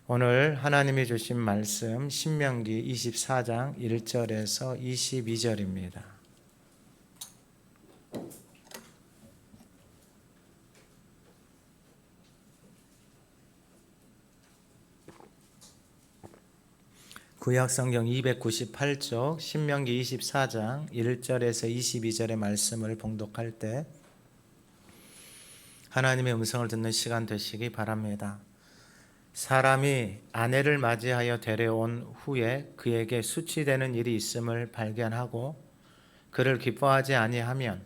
오늘 하나님이 주신 말씀 신명기 24장 1절에서 22절입니다. 구약성경 298쪽 신명기 24장 1절에서 22절의 말씀을 봉독할 때 하나님의 음성을 듣는 시간 되시기 바랍니다. 사람이 아내를 맞이하여 데려온 후에 그에게 수치되는 일이 있음을 발견하고 그를 기뻐하지 아니하면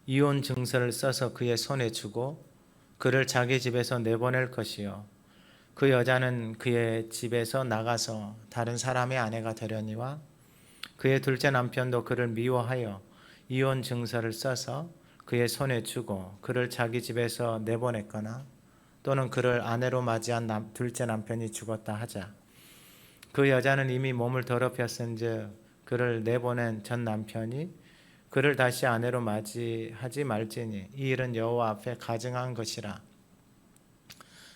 이혼 증서를 써서 그의 손에 주고 그를 자기 집에서 내보낼 것이요 그 여자는 그의 집에서 나가서 다른 사람의 아내가 되려니와 그의 둘째 남편도 그를 미워하여 이혼 증서를 써서 그의 손에 주고 그를 자기 집에서 내보냈거나 또는 그를 아내로 맞이한 둘째 남편이 죽었다 하자. 그 여자는 이미 몸을 더럽혔은즉 그를 내보낸 전 남편이 그를 다시 아내로 맞이하지 말지니 이 일은 여호와 앞에 가증한 것이라.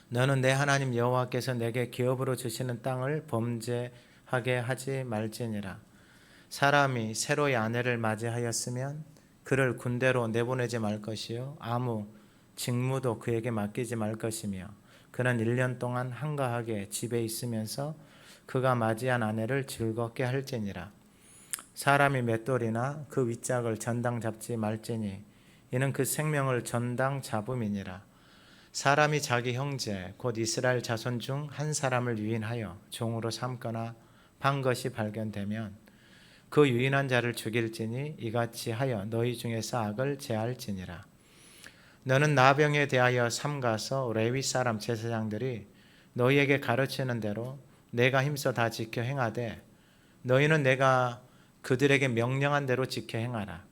너는 내 하나님 여호와께서 내게 기업으로 주시는 땅을 범죄하게 하지 말지니라. 사람이 새로이 아내를 맞이하였으면 그를 군대로 내보내지 말 것이요 아무 직무도 그에게 맡기지 말 것이며 그는 1년 동안 한가하게 집에 있으면서 그가 맞이한 아내를 즐겁게 할지니라. 사람이 맷돌이나 그 윗짝을 전당 잡지 말지니 이는 그 생명을 전당 잡음이니라. 사람이 자기 형제 곧 이스라엘 자손 중 한 사람을 유인하여 종으로 삼거나 판 것이 발견되면 그 유인한 자를 죽일지니 이같이 하여 너희 중에서 악을 제할지니라. 너는 나병에 대하여 삼가서 레위 사람 제사장들이 너희에게 가르치는 대로 내가 힘써 다 지켜 행하되 너희는 내가 그들에게 명령한 대로 지켜 행하라.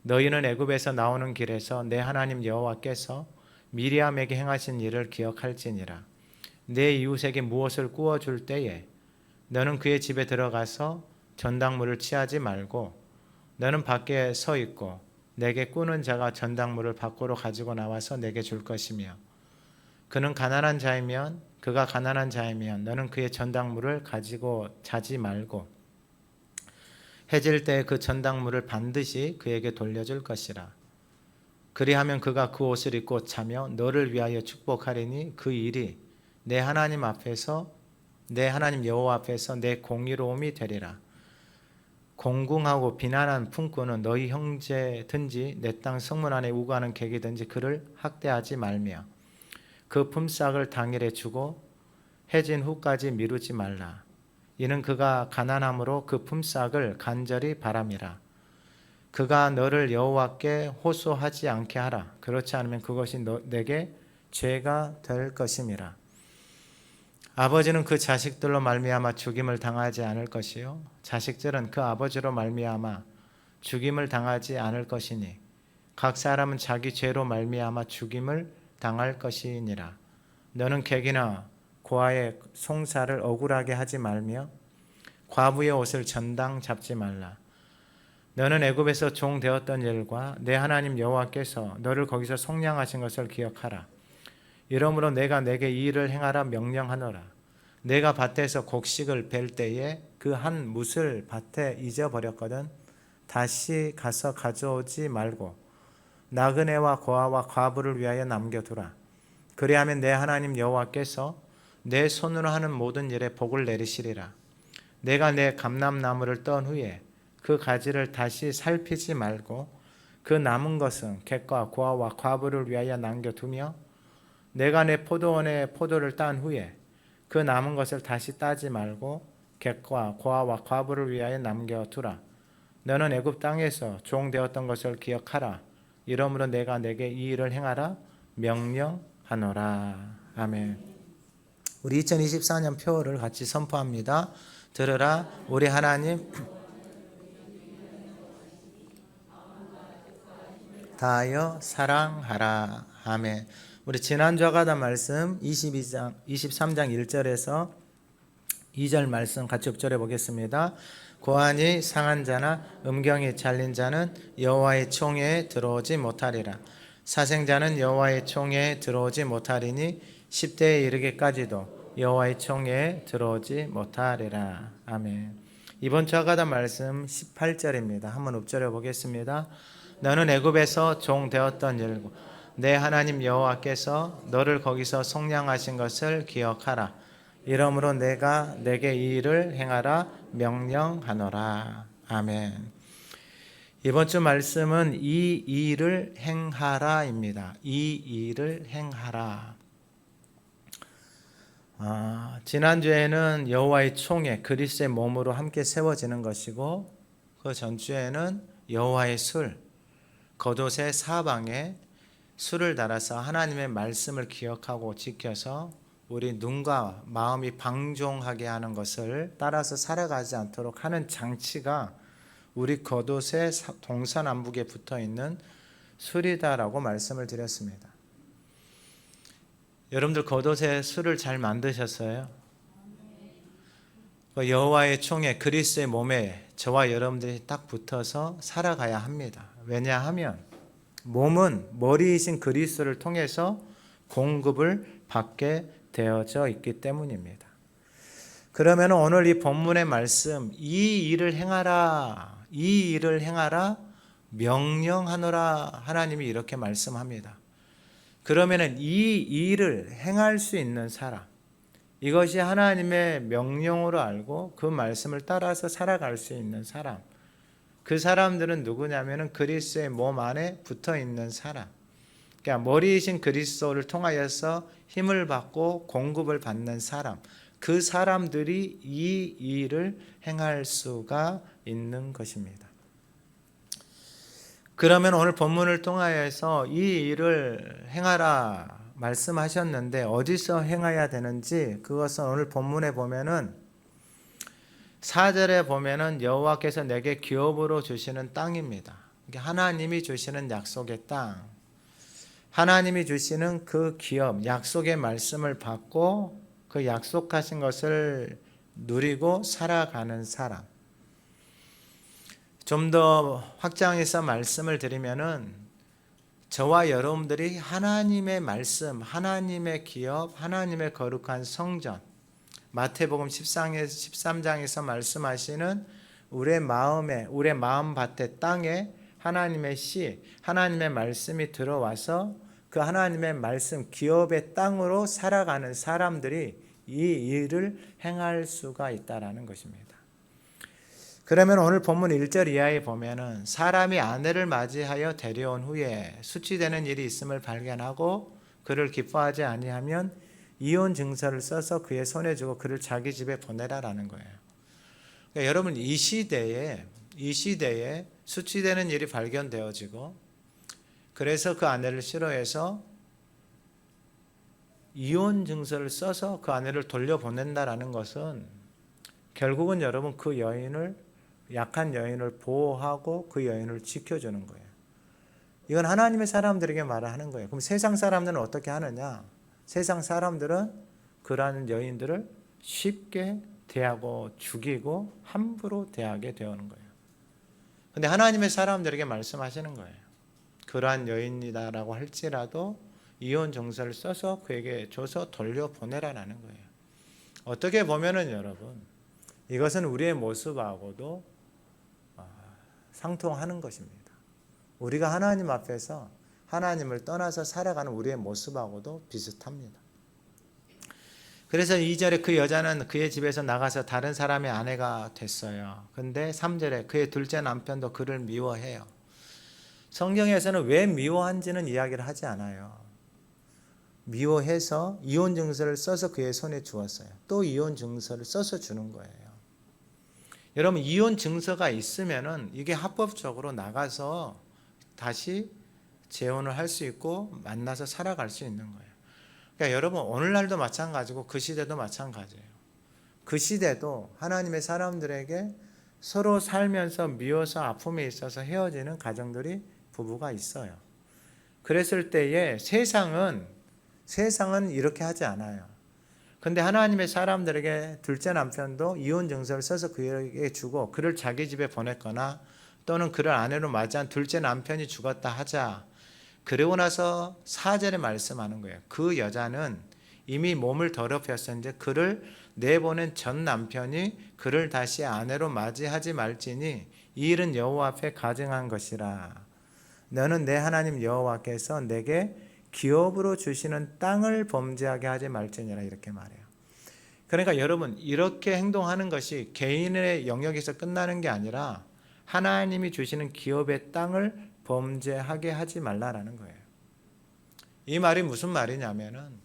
너희는 애굽에서 나오는 길에서 내 하나님 여호와께서 미리암에게 행하신 일을 기억할지니라. 내 이웃에게 무엇을 구워줄 때에 너는 그의 집에 들어가서 전당물을 취하지 말고 너는 밖에 서 있고 내게 꾸는 자가 전당물을 밖으로 가지고 나와서 내게 줄 것이며 그가 가난한 자이면 너는 그의 전당물을 가지고 자지 말고 해질 때 그 전당물을 반드시 그에게 돌려줄 것이라. 그리하면 그가 그 옷을 입고 자며 너를 위하여 축복하리니 그 일이 내 하나님 여호와 앞에서 내 공의로움이 되리라. 공궁하고 비난한 품꾼은 너희 형제든지 내 땅 성문 안에 우거하는 객이든지 그를 학대하지 말며 그 품삯을 당일에 주고 해진 후까지 미루지 말라. 이는 그가 가난함으로 그 품삯을 간절히 바람이라. 그가 너를 여호와께 호소하지 않게 하라. 그렇지 않으면 그것이 내게 죄가 될 것임이라. 아버지는 그 자식들로 말미암아 죽임을 당하지 않을 것이요 자식들은 그 아버지로 말미암아 죽임을 당하지 않을 것이니 각 사람은 자기 죄로 말미암아 죽임을 당할 것이니라. 너는 객이나 고아의 송사를 억울하게 하지 말며 과부의 옷을 전당 잡지 말라. 너는 애굽에서 종 되었던 일과 내 하나님 여호와께서 너를 거기서 속량하신 것을 기억하라. 이러므로 내가 내게 이 일을 행하라 명령하노라. 내가 밭에서 곡식을 벨 때에 그 한 뭇을 밭에 잊어버렸거든 다시 가서 가져오지 말고 나그네와 고아와 과부를 위하여 남겨두라. 그리하면 내 하나님 여호와께서 내 손으로 하는 모든 일에 복을 내리시리라. 내가 내 감람나무를 떤 후에 그 가지를 다시 살피지 말고 그 남은 것은 객과 고아와 과부를 위하여 남겨두며 내가 내 포도원에 포도를 딴 후에 그 남은 것을 다시 따지 말고 객과 고아와 과부를 위하여 남겨두라. 너는 애굽 땅에서 종 되었던 것을 기억하라. 이러므로 내가 내게 이 일을 행하라 명령하노라. 아멘. 우리 2024년 표어를 같이 선포합니다. 들으라 우리 하나님 다하여 사랑하라. 아멘. 우리 지난주와 같은 말씀 23장 1절에서 2절 말씀 같이 읊조려 보겠습니다. 고환이 상한 자나 음경이 잘린 자는 여호와의 총회에 들어오지 못하리라. 사생자는 여호와의 총회에 들어오지 못하리니 10대에 이르기까지도 여호와의 총에 들어오지 못하리라. 아멘. 이번 주 하가다 말씀 18절입니다. 한번 읊조려 보겠습니다. 너는 애굽에서 종 되었던 일과 내 하나님 여호와께서 너를 거기서 속량하신 것을 기억하라. 이러므로 내가 내게 이 일을 행하라 명령하노라. 아멘. 이번 주 말씀은 이 일을 행하라입니다. 이 일을 행하라. 지난주에는 여호와의 총에 그리스도의 몸으로 함께 세워지는 것이고, 그 전주에는 여호와의 술, 겉옷의 사방에 술을 달아서 하나님의 말씀을 기억하고 지켜서 우리 눈과 마음이 방종하게 하는 것을 따라서 살아가지 않도록 하는 장치가 우리 겉옷의 동서남북에 붙어있는 술이다라고 말씀을 드렸습니다. 여러분들 겉옷에 술을 잘 만드셨어요? 여호와의 총에 그리스도의 몸에 저와 여러분들이 딱 붙어서 살아가야 합니다. 왜냐하면 몸은 머리이신 그리스도를 통해서 공급을 받게 되어져 있기 때문입니다. 그러면 오늘 이 본문의 말씀, 이 일을 행하라, 이 일을 행하라, 명령하노라, 하나님이 이렇게 말씀합니다. 그러면 이 일을 행할 수 있는 사람, 이것이 하나님의 명령으로 알고 그 말씀을 따라서 살아갈 수 있는 사람, 그 사람들은 누구냐면 그리스도의 몸 안에 붙어 있는 사람, 그러니까 머리이신 그리스도를 통하여서 힘을 받고 공급을 받는 사람, 그 사람들이 이 일을 행할 수가 있는 것입니다. 그러면 오늘 본문을 통하여서 이 일을 행하라 말씀하셨는데 어디서 행해야 되는지, 그것은 오늘 본문에 보면은 4절에 보면은 여호와께서 내게 기업으로 주시는 땅입니다. 하나님이 주시는 약속의 땅, 하나님이 주시는 그 기업, 약속의 말씀을 받고 그 약속하신 것을 누리고 살아가는 사람. 좀 더 확장해서 말씀을 드리면은 저와 여러분들이 하나님의 말씀, 하나님의 기업, 하나님의 거룩한 성전, 마태복음 13장에서 말씀하시는 우리의 마음에, 우리의 마음밭의 땅에 하나님의 씨, 하나님의 말씀이 들어와서 그 하나님의 말씀, 기업의 땅으로 살아가는 사람들이 이 일을 행할 수가 있다라는 것입니다. 그러면 오늘 본문 1절 이하에 보면은 사람이 아내를 맞이하여 데려온 후에 수치되는 일이 있음을 발견하고 그를 기뻐하지 아니하면 이혼 증서를 써서 그의 손에 주고 그를 자기 집에 보내라라는 거예요. 그러니까 여러분 이 시대에 수치되는 일이 발견되어지고 그래서 그 아내를 싫어해서 이혼 증서를 써서 그 아내를 돌려보낸다라는 것은 결국은 여러분 그 여인을, 약한 여인을 보호하고 그 여인을 지켜주는 거예요. 이건 하나님의 사람들에게 말하는 거예요. 그럼 세상 사람들은 어떻게 하느냐? 세상 사람들은 그러한 여인들을 쉽게 대하고 죽이고 함부로 대하게 되는 거예요. 근데 하나님의 사람들에게 말씀하시는 거예요. 그러한 여인이다라고 할지라도 이혼 정서를 써서 그에게 줘서 돌려보내라는 거예요. 어떻게 보면은 여러분, 이것은 우리의 모습하고도 상통하는 것입니다. 우리가 하나님 앞에서 하나님을 떠나서 살아가는 우리의 모습하고도 비슷합니다. 그래서 2절에 그 여자는 그의 집에서 나가서 다른 사람의 아내가 됐어요. 근데 3절에 그의 둘째 남편도 그를 미워해요. 성경에서는 왜 미워한지는 이야기를 하지 않아요. 미워해서 이혼 증서를 써서 그의 손에 주었어요. 또 이혼 증서를 써서 주는 거예요. 여러분 이혼 증서가 있으면은 이게 합법적으로 나가서 다시 재혼을 할 수 있고 만나서 살아갈 수 있는 거예요. 그러니까 여러분 오늘날도 마찬가지고 그 시대도 마찬가지예요. 그 시대도 하나님의 사람들에게 서로 살면서 미워서 아픔에 있어서 헤어지는 가정들이, 부부가 있어요. 그랬을 때에 세상은 이렇게 하지 않아요. 근데 하나님의 사람들에게 둘째 남편도 이혼 증서를 써서 그에게 주고 그를 자기 집에 보냈거나 또는 그를 아내로 맞이한 둘째 남편이 죽었다 하자. 그러고 나서 4절에 말씀하는 거예요. 그 여자는 이미 몸을 더럽혔었는데 그를 내보낸 전 남편이 그를 다시 아내로 맞이하지 말지니 이 일은 여호와 앞에 가증한 것이라. 너는 내 하나님 여호와께서 내게 기업으로 주시는 땅을 범죄하게 하지 말지니라. 이렇게 말해요. 그러니까 여러분, 이렇게 행동하는 것이 개인의 영역에서 끝나는 게 아니라 하나님이 주시는 기업의 땅을 범죄하게 하지 말라라는 거예요. 이 말이 무슨 말이냐면은,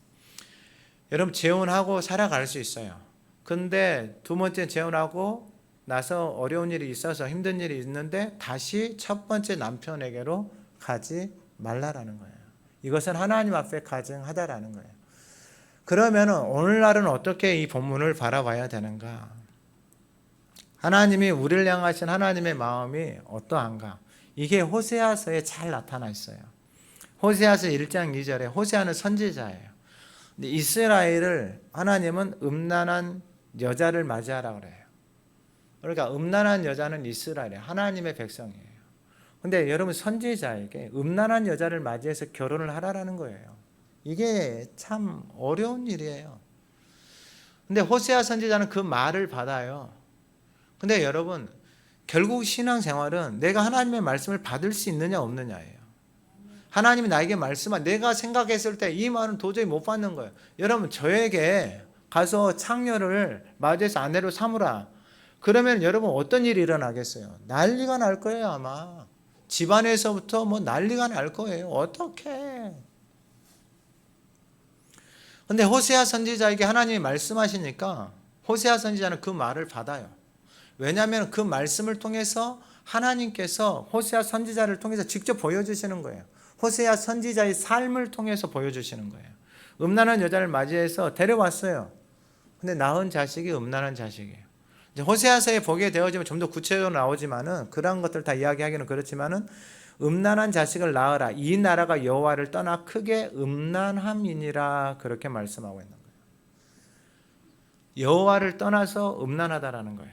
여러분 재혼하고 살아갈 수 있어요. 근데 두 번째 재혼하고 나서 어려운 일이 있어서 힘든 일이 있는데 다시 첫 번째 남편에게로 가지 말라라는 거예요. 이것은 하나님 앞에 가증하다라는 거예요. 그러면 오늘날은 어떻게 이 본문을 바라봐야 되는가? 하나님이 우리를 향하신 하나님의 마음이 어떠한가? 이게 호세아서에 잘 나타나 있어요. 호세아서 1장 2절에 호세아는 선지자예요. 근데 이스라엘을 하나님은 음란한 여자를 맞이하라 그래요. 그러니까 음란한 여자는 이스라엘이에요. 하나님의 백성이에요. 근데 여러분, 선지자에게 음란한 여자를 맞이해서 결혼을 하라라는 거예요. 이게 참 어려운 일이에요. 근데 호세아 선지자는 그 말을 받아요. 근데 여러분, 결국 신앙생활은 내가 하나님의 말씀을 받을 수 있느냐 없느냐예요. 하나님이 나에게 말씀한, 내가 생각했을 때 이 말은 도저히 못 받는 거예요. 여러분, 저에게 가서 창녀를 맞이해서 아내로 삼으라. 그러면 여러분 어떤 일이 일어나겠어요? 난리가 날 거예요. 아마 집안에서부터 뭐 난리가 날 거예요. 어떻게? 근데 호세아 선지자에게 하나님이 말씀하시니까 호세아 선지자는 그 말을 받아요. 왜냐하면 그 말씀을 통해서 하나님께서 호세아 선지자를 통해서 직접 보여주시는 거예요. 호세아 선지자의 삶을 통해서 보여주시는 거예요. 음란한 여자를 맞이해서 데려왔어요. 근데 낳은 자식이 음란한 자식이에요. 이제 호세아서에 보게 되어지면 좀 더 구체적으로 나오지만은, 그런 것들 다 이야기하기는 그렇지만은, 음란한 자식을 낳으라. 이 나라가 여호와를 떠나 크게 음란함이니라. 그렇게 말씀하고 있는 거예요. 여호와를 떠나서 음란하다라는 거예요.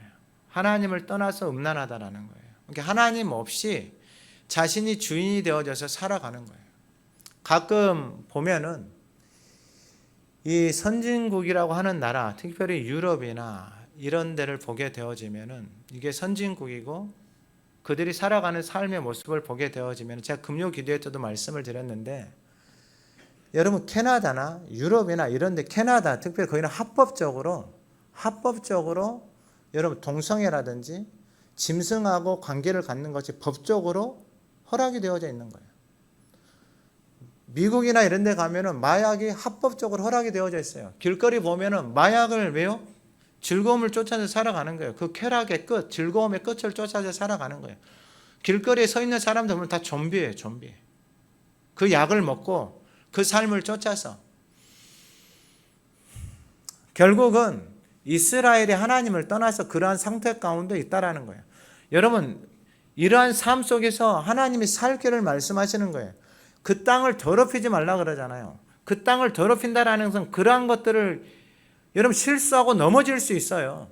하나님을 떠나서 음란하다라는 거예요. 그러니까 하나님 없이 자신이 주인이 되어져서 살아가는 거예요. 가끔 보면은 이 선진국이라고 하는 나라, 특별히 유럽이나 이런 데를 보게 되어지면은, 이게 선진국이고 그들이 살아가는 삶의 모습을 보게 되어지면, 제가 금요 기도회 때도 말씀을 드렸는데, 여러분 캐나다나 유럽이나 이런 데, 캐나다 특별히 거기는 합법적으로 여러분 동성애라든지 짐승하고 관계를 갖는 것이 법적으로 허락이 되어져 있는 거예요. 미국이나 이런 데 가면은 마약이 합법적으로 허락이 되어져 있어요. 길거리 보면은 마약을 왜요? 즐거움을 쫓아서 살아가는 거예요. 그 쾌락의 끝, 즐거움의 끝을 쫓아서 살아가는 거예요. 길거리에 서 있는 사람들 보면 다 좀비예요, 좀비. 그 약을 먹고 그 삶을 쫓아서. 결국은 이스라엘이 하나님을 떠나서 그러한 상태 가운데 있다라는 거예요. 여러분, 이러한 삶 속에서 하나님이 살 길을 말씀하시는 거예요. 그 땅을 더럽히지 말라 그러잖아요. 그 땅을 더럽힌다라는 것은 그러한 것들을 여러분 실수하고 넘어질 수 있어요.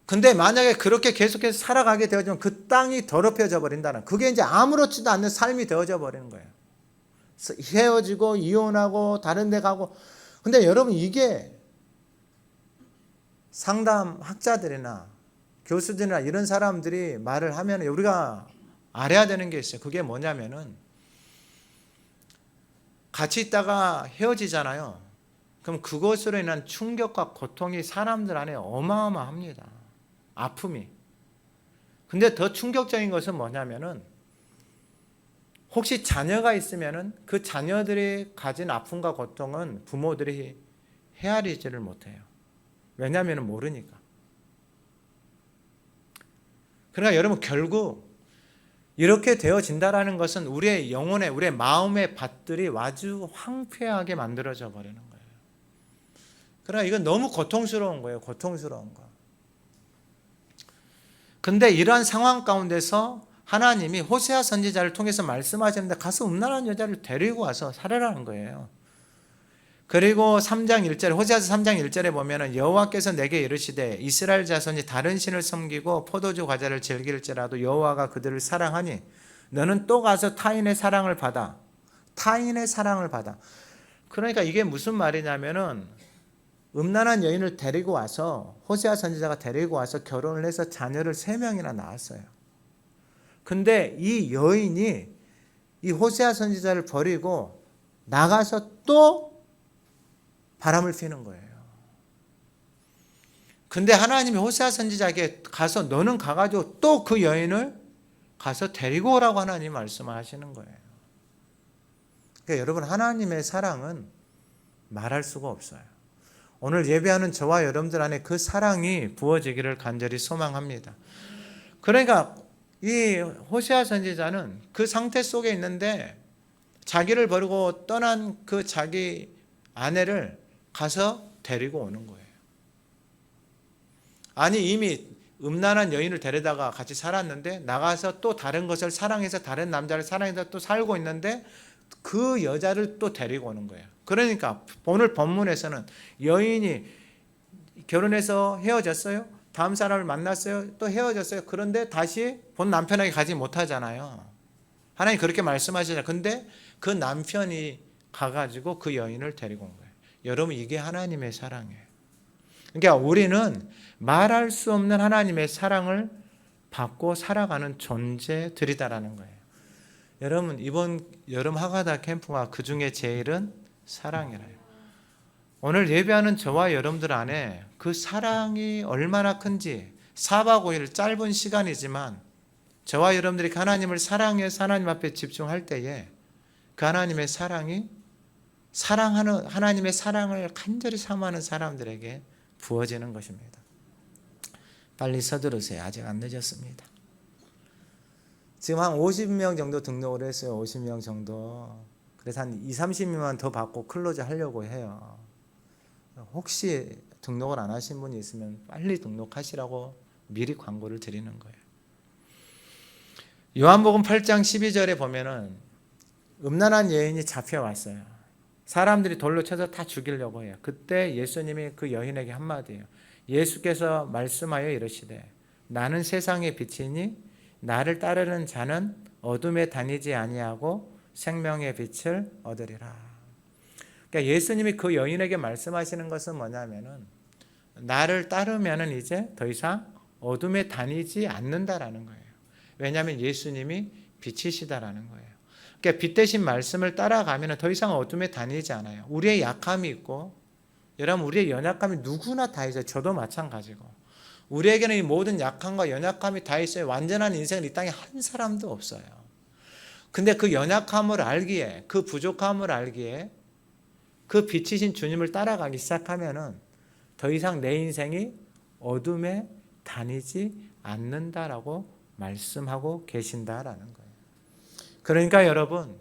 근데 만약에 그렇게 계속해서 살아가게 되어지면 그 땅이 더럽혀져 버린다는, 그게 이제 아무렇지도 않는 삶이 되어져 버리는 거예요. 헤어지고 이혼하고 다른 데 가고. 근데 여러분, 이게 상담 학자들이나 교수들이나 이런 사람들이 말을 하면 우리가 알아야 되는 게 있어요. 그게 뭐냐면은, 같이 있다가 헤어지잖아요. 그럼 그것으로 인한 충격과 고통이 사람들 안에 어마어마합니다. 아픔이. 근데 더 충격적인 것은 뭐냐면은, 혹시 자녀가 있으면은 그 자녀들이 가진 아픔과 고통은 부모들이 헤아리지를 못해요. 왜냐하면 모르니까. 그러니까 여러분, 결국 이렇게 되어진다라는 것은 우리의 영혼의, 우리의 마음의 밭들이 아주 황폐하게 만들어져 버리는 거예요. 그러나 이건 너무 고통스러운 거예요. 고통스러운 거. 근데 이러한 상황 가운데서 하나님이 호세아 선지자를 통해서 말씀하시는데, 가서 음란한 여자를 데리고 와서 살아라는 거예요. 그리고 3장 1절에, 호세아서 3장 1절에 보면은, 여호와께서 내게 이르시되 이스라엘 자손이 다른 신을 섬기고 포도주 과자를 즐길지라도 여호와가 그들을 사랑하니 너는 또 가서 타인의 사랑을 받아. 타인의 사랑을 받아. 그러니까 이게 무슨 말이냐면은 음란한 여인을 데리고 와서 호세아 선지자가 데리고 와서 결혼을 해서 자녀를 3명이나 낳았어요. 근데 이 여인이 이 호세아 선지자를 버리고 나가서 또 바람을 피는 거예요. 근데 하나님이 호세아 선지자에게 가서 너는 가가지고 또 그 여인을 가서 데리고 오라고 하나님 말씀을 하시는 거예요. 그러니까 여러분, 하나님의 사랑은 말할 수가 없어요. 오늘 예배하는 저와 여러분들 안에 그 사랑이 부어지기를 간절히 소망합니다. 그러니까 이 호세아 선지자는 그 상태 속에 있는데 자기를 버리고 떠난 그 자기 아내를 가서 데리고 오는 거예요. 아니, 이미 음란한 여인을 데려다가 같이 살았는데 나가서 또 다른 것을 사랑해서 다른 남자를 사랑해서 또 살고 있는데 그 여자를 또 데리고 오는 거예요. 그러니까 오늘 본문에서는 여인이 결혼해서 헤어졌어요. 다음 사람을 만났어요. 또 헤어졌어요. 그런데 다시 본 남편에게 가지 못하잖아요. 하나님 그렇게 말씀하시잖아요. 근데 그 남편이 가가지고 그 여인을 데리고 온 거예요. 여러분, 이게 하나님의 사랑이에요. 그러니까 우리는 말할 수 없는 하나님의 사랑을 받고 살아가는 존재들이다라는 거예요. 여러분, 이번 여름 하가다 캠프가 그 중에 제일은 사랑이라요. 오늘 예배하는 저와 여러분들 안에 그 사랑이 얼마나 큰지 4박 5일 짧은 시간이지만 저와 여러분들이 하나님을 사랑해서 하나님 앞에 집중할 때에 그 하나님의 사랑이 사랑하는 하나님의 사랑을 간절히 사모하는 사람들에게 부어지는 것입니다. 빨리 서두르세요. 아직 안 늦었습니다. 지금 한 50명 정도 등록을 했어요. 50명 정도. 그래서 한 20, 30명만 더 받고 클로즈 하려고 해요. 혹시 등록을 안 하신 분이 있으면 빨리 등록하시라고 미리 광고를 드리는 거예요. 요한복음 8장 12절에 보면은 음란한 여인이 잡혀왔어요. 사람들이 돌로 쳐서 다 죽이려고 해요. 그때 예수님이 그 여인에게 한마디예요. 예수께서 말씀하여 이르시되 나는 세상의 빛이니 나를 따르는 자는 어둠에 다니지 아니하고 생명의 빛을 얻으리라. 그러니까 예수님이 그 여인에게 말씀하시는 것은 뭐냐면은 나를 따르면은 이제 더 이상 어둠에 다니지 않는다라는 거예요. 왜냐하면 예수님이 빛이시다라는 거예요. 그러니까 빛 대신 말씀을 따라가면 더 이상 어둠에 다니지 않아요. 우리의 약함이 있고, 여러분, 우리의 연약함이 누구나 다 있어요. 저도 마찬가지고. 우리에게는 이 모든 약함과 연약함이 다 있어요. 완전한 인생은 이 땅에 한 사람도 없어요. 근데 그 연약함을 알기에, 그 부족함을 알기에 그 빛이신 주님을 따라가기 시작하면은 더 이상 내 인생이 어둠에 다니지 않는다라고 말씀하고 계신다라는 거예요. 그러니까 여러분,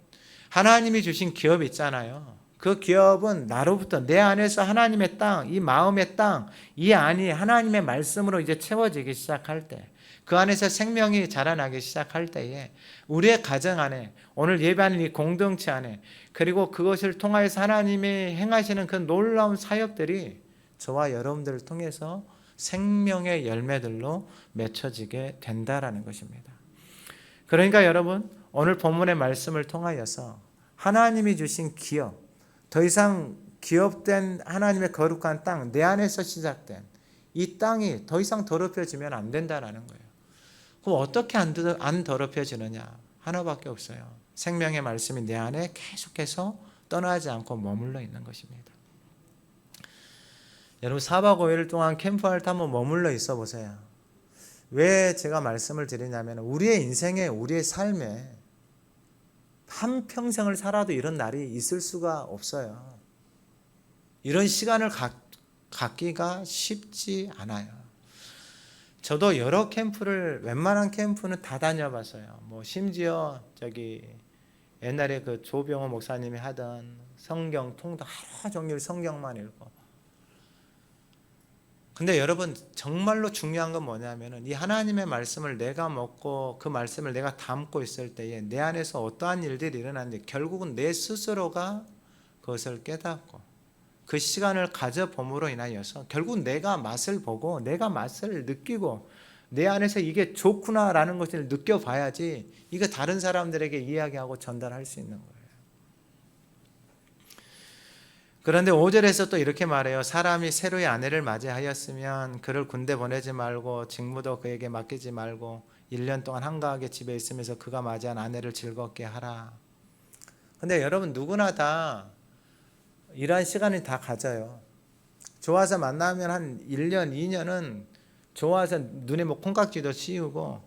하나님이 주신 기업 있잖아요. 그 기업은 나로부터 내 안에서 하나님의 땅, 이 마음의 땅, 이 안이 하나님의 말씀으로 이제 채워지기 시작할 때, 그 안에서 생명이 자라나기 시작할 때에 우리의 가정 안에, 오늘 예배하는 이 공동체 안에, 그리고 그것을 통하여서 하나님이 행하시는 그 놀라운 사역들이 저와 여러분들을 통해서 생명의 열매들로 맺혀지게 된다라는 것입니다. 그러니까 여러분, 오늘 본문의 말씀을 통하여서 하나님이 주신 기업, 더 이상 기업된 하나님의 거룩한 땅, 내 안에서 시작된 이 땅이 더 이상 더럽혀지면 안 된다라는 거예요. 그럼 어떻게 안 더럽혀지느냐? 하나밖에 없어요. 생명의 말씀이 내 안에 계속해서 떠나지 않고 머물러 있는 것입니다. 여러분, 4박 5일 동안 캠프할 때 한번 머물러 있어 보세요. 왜 제가 말씀을 드리냐면 우리의 인생에, 우리의 삶에 한평생을 살아도 이런 날이 있을 수가 없어요. 이런 시간을 갖기가 쉽지 않아요. 저도 여러 캠프를, 웬만한 캠프는 다 다녀봤어요. 뭐 심지어 옛날에 그 조병호 목사님이 하던 성경 통독 하루 종일 성경만 읽고. 근데 여러분, 정말로 중요한 건 뭐냐면은 이 하나님의 말씀을 내가 먹고 그 말씀을 내가 담고 있을 때에 내 안에서 어떠한 일들이 일어나는지 결국은 내 스스로가 그것을 깨닫고 그 시간을 가져봄으로 인하여서 결국 내가 맛을 보고 내가 맛을 느끼고 내 안에서 이게 좋구나라는 것을 느껴봐야지 이거 다른 사람들에게 이야기하고 전달할 수 있는 거예요. 그런데 5절에서 또 이렇게 말해요. 사람이 새로이 아내를 맞이하였으면 그를 군대 보내지 말고 직무도 그에게 맡기지 말고 1년 동안 한가하게 집에 있으면서 그가 맞이한 아내를 즐겁게 하라. 근데 여러분 누구나 다 이러한 시간이 다 가져요. 좋아서 만나면 한 1년, 2년은 좋아서 눈에 뭐 콩깍지도 씌우고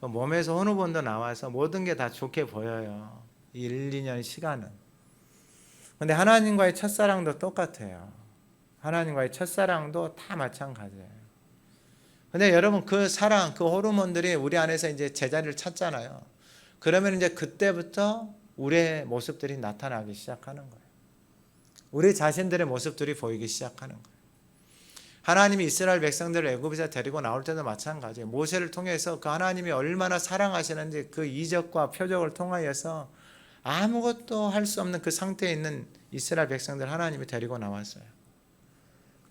몸에서 혼우본도 나와서 모든 게 다 좋게 보여요. 1, 2년 시간은. 근데 하나님과의 첫사랑도 똑같아요. 하나님과의 첫사랑도 다 마찬가지예요. 근데 여러분 그 사랑, 그 호르몬들이 우리 안에서 이제 제자리를 찾잖아요. 그러면 이제 그때부터 우리의 모습들이 나타나기 시작하는 거예요. 우리 자신들의 모습들이 보이기 시작하는 거예요. 하나님이 이스라엘 백성들을 애굽에서 데리고 나올 때도 마찬가지예요. 모세를 통해서 그 하나님이 얼마나 사랑하시는지 그 이적과 표적을 통하여서 아무것도 할 수 없는 그 상태에 있는 이스라엘 백성들 하나님이 데리고 나왔어요.